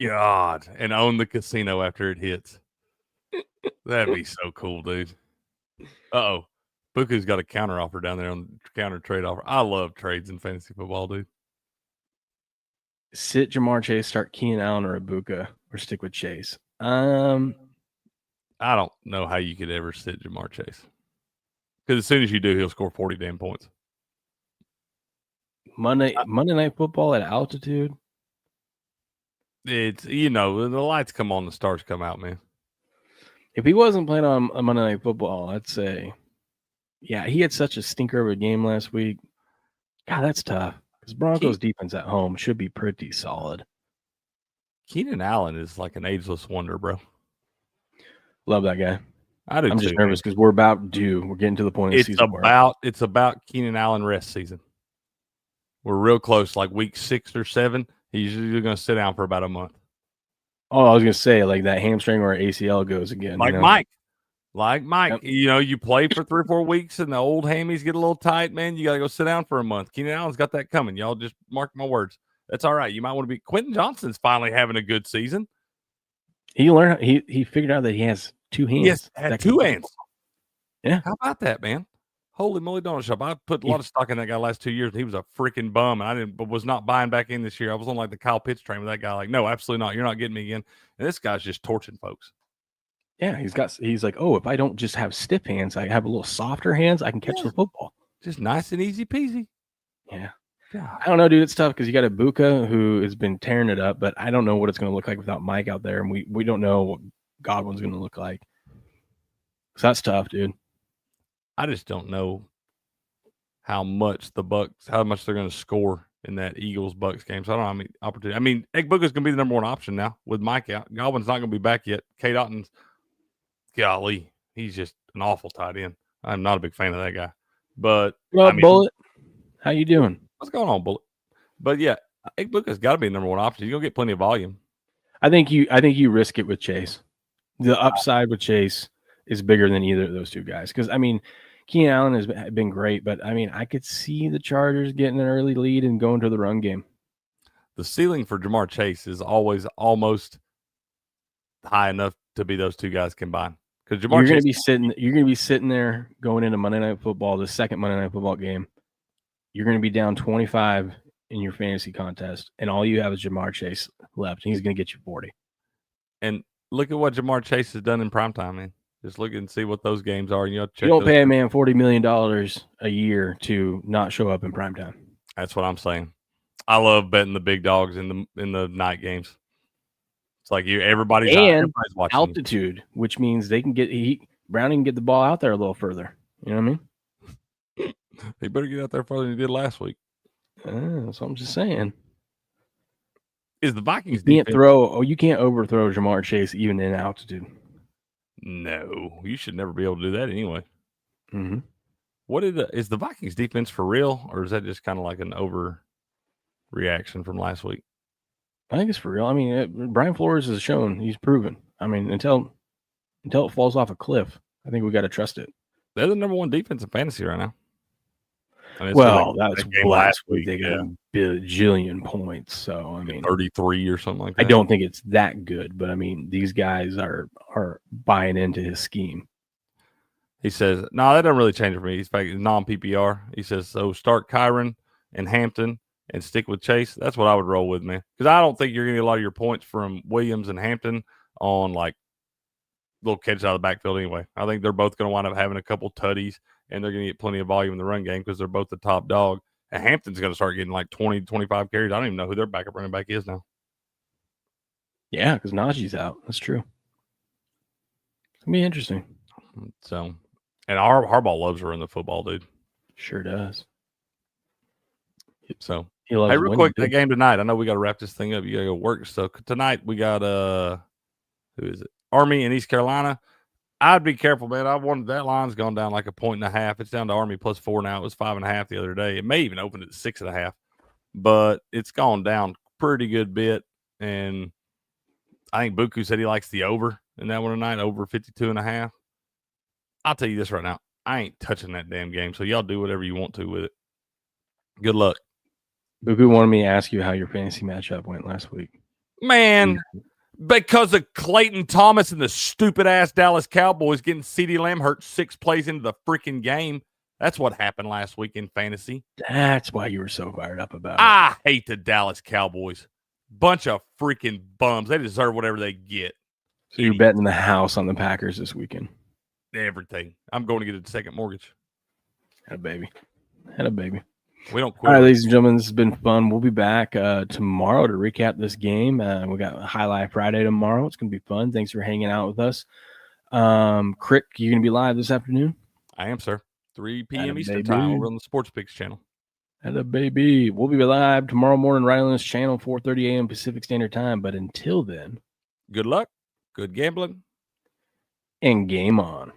God, and own the casino after it hits. That'd be so cool, dude. Uh-oh. Buka's got a counter offer down there on counter trade offer. I love trades in fantasy football, dude. Sit Jamar Chase, start Keenan Allen or Ibuka, or stick with Chase. I don't know how you could ever sit Jamar Chase. Because as soon as you do, he'll score 40 damn points. Monday Night Football at altitude. It's, the lights come on, the stars come out, man. If he wasn't playing on Monday Night Football, I'd say, yeah, he had such a stinker of a game last week. God, that's tough. Because Broncos defense at home should be pretty solid. Keenan Allen is like an ageless wonder, bro. Love that guy. I'm just nervous because we're getting to the point of the season. It's about Keenan Allen rest season. We're real close, like week 6 or 7. He's usually going to sit down for about a month. Oh, I was going to say, like that hamstring or ACL goes again. Like Mike. Yep. You play for 3 or 4 weeks and the old hammies get a little tight, man. You got to go sit down for a month. Keenan Allen's got that coming. Y'all just mark my words. That's all right. You might want to be. Quentin Johnston's finally having a good season. He learned. He figured out that he has 2 hands. Yes, had 2 hands. Yeah. How about that, man? Holy moly, donut shop! I put a lot of stock in that guy last 2 years. And he was a freaking bum, and I was not buying back in this year. I was on like the Kyle Pitts train with that guy. Like, no, absolutely not. You're not getting me again. And this guy's just torching folks. Yeah, he's like, oh, if I don't just have stiff hands, I have a little softer hands, I can catch the football. Just nice and easy peasy. Yeah. God. I don't know, dude. It's tough because you got Ibuka who has been tearing it up, but I don't know what it's going to look like without Mike out there, and we don't know what Godwin's going to look like. So that's tough, dude. I just don't know how much they're going to score in that Eagles-Bucks game. So I don't know how many opportunities. I mean, Ibuka's going to be the number 1 option now with Mike out. Godwin's not going to be back yet. K. Otton's, golly, he's just an awful tight end. I'm not a big fan of that guy. But Bullet, how you doing? What's going on, Bullet? But yeah, Ibuka's got to be the number 1 option. You're going to get plenty of volume. I think you risk it with Chase. The upside with Chase is bigger than either of those 2 guys. Because, I mean, Keenan Allen has been great, but, I mean, I could see the Chargers getting an early lead and going to the run game. The ceiling for Jamar Chase is always almost high enough to be those 2 guys combined. Because you're going to be sitting there going into Monday Night Football, the second Monday Night Football game. You're going to be down 25 in your fantasy contest, and all you have is Jamar Chase left, and he's going to get you 40. And look at what Jamar Chase has done in primetime, man. Just look and see what those games are. You don't pay a man $40 million a year to not show up in primetime. That's what I'm saying. I love betting the big dogs in the night games. It's like everybody's watching altitude, which means they can Browning can get the ball out there a little further. You know what I mean? He better get out there further than he did last week. That's what I'm just saying. Is the Vikings you can't overthrow Jamar Chase even in altitude. No, you should never be able to do that anyway. Mm-hmm. Is the Vikings defense for real, or is that just kind of like an overreaction from last week? I think it's for real. I mean, Brian Flores has shown, he's proven. I mean, until it falls off a cliff, I think we got to trust it. They're the number 1 defense in fantasy right now. Well, that's last week. They got a bajillion points. So, I mean, 33 or something like that. I don't think it's that good, but I mean, these guys are buying into his scheme. He says, no, that doesn't really change it for me. He's non-PPR. He says, so start Kyron and Hampton and stick with Chase. That's what I would roll with, man. Because I don't think you're going to get a lot of your points from Williams and Hampton on, like, little catches out of the backfield anyway. I think they're both going to wind up having a couple tutties, and they're going to get plenty of volume in the run game because they're both the top dog. And Hampton's going to start getting like 20, 25 carries. I don't even know who their backup running back is now. Yeah, because Najee's out. That's true. It's going to be interesting. So, and Harbaugh loves running the football, dude. Sure does. So, hey, real quick, that game tonight. I know we got to wrap this thing up. You got to go work. So, tonight we got, who is it? Army and East Carolina. I'd be careful, man. That line's gone down like 1.5. It's down to Army +4 now. It was 5.5 the other day. It may even open at 6.5, but it's gone down pretty good bit. And I think Buku said he likes the over in that one tonight, over 52.5. I'll tell you this right now. I ain't touching that damn game. So y'all do whatever you want to with it. Good luck. Buku wanted me to ask you how your fantasy matchup went last week. Man, because of Clayton Thomas and the stupid-ass Dallas Cowboys getting CeeDee Lamb hurt 6 plays into the freaking game. That's what happened last week in fantasy. That's why you were so fired up about it. I hate the Dallas Cowboys. Bunch of freaking bums. They deserve whatever they get. So you're betting the house on the Packers this weekend? Everything. I'm going to get a second mortgage. Had a baby. Had a baby. We don't quit. All right, ladies and gentlemen, this has been fun. We'll be back tomorrow to recap this game. We got Highlight Friday tomorrow. It's going to be fun. Thanks for hanging out with us. Crick, you going to be live this afternoon? I am, sir. 3 p.m. Eastern time over on the Sports Picks channel. Had a baby. We'll be live tomorrow morning right on this channel, 4:30 a.m. Pacific Standard Time. But until then, good luck, good gambling, and game on.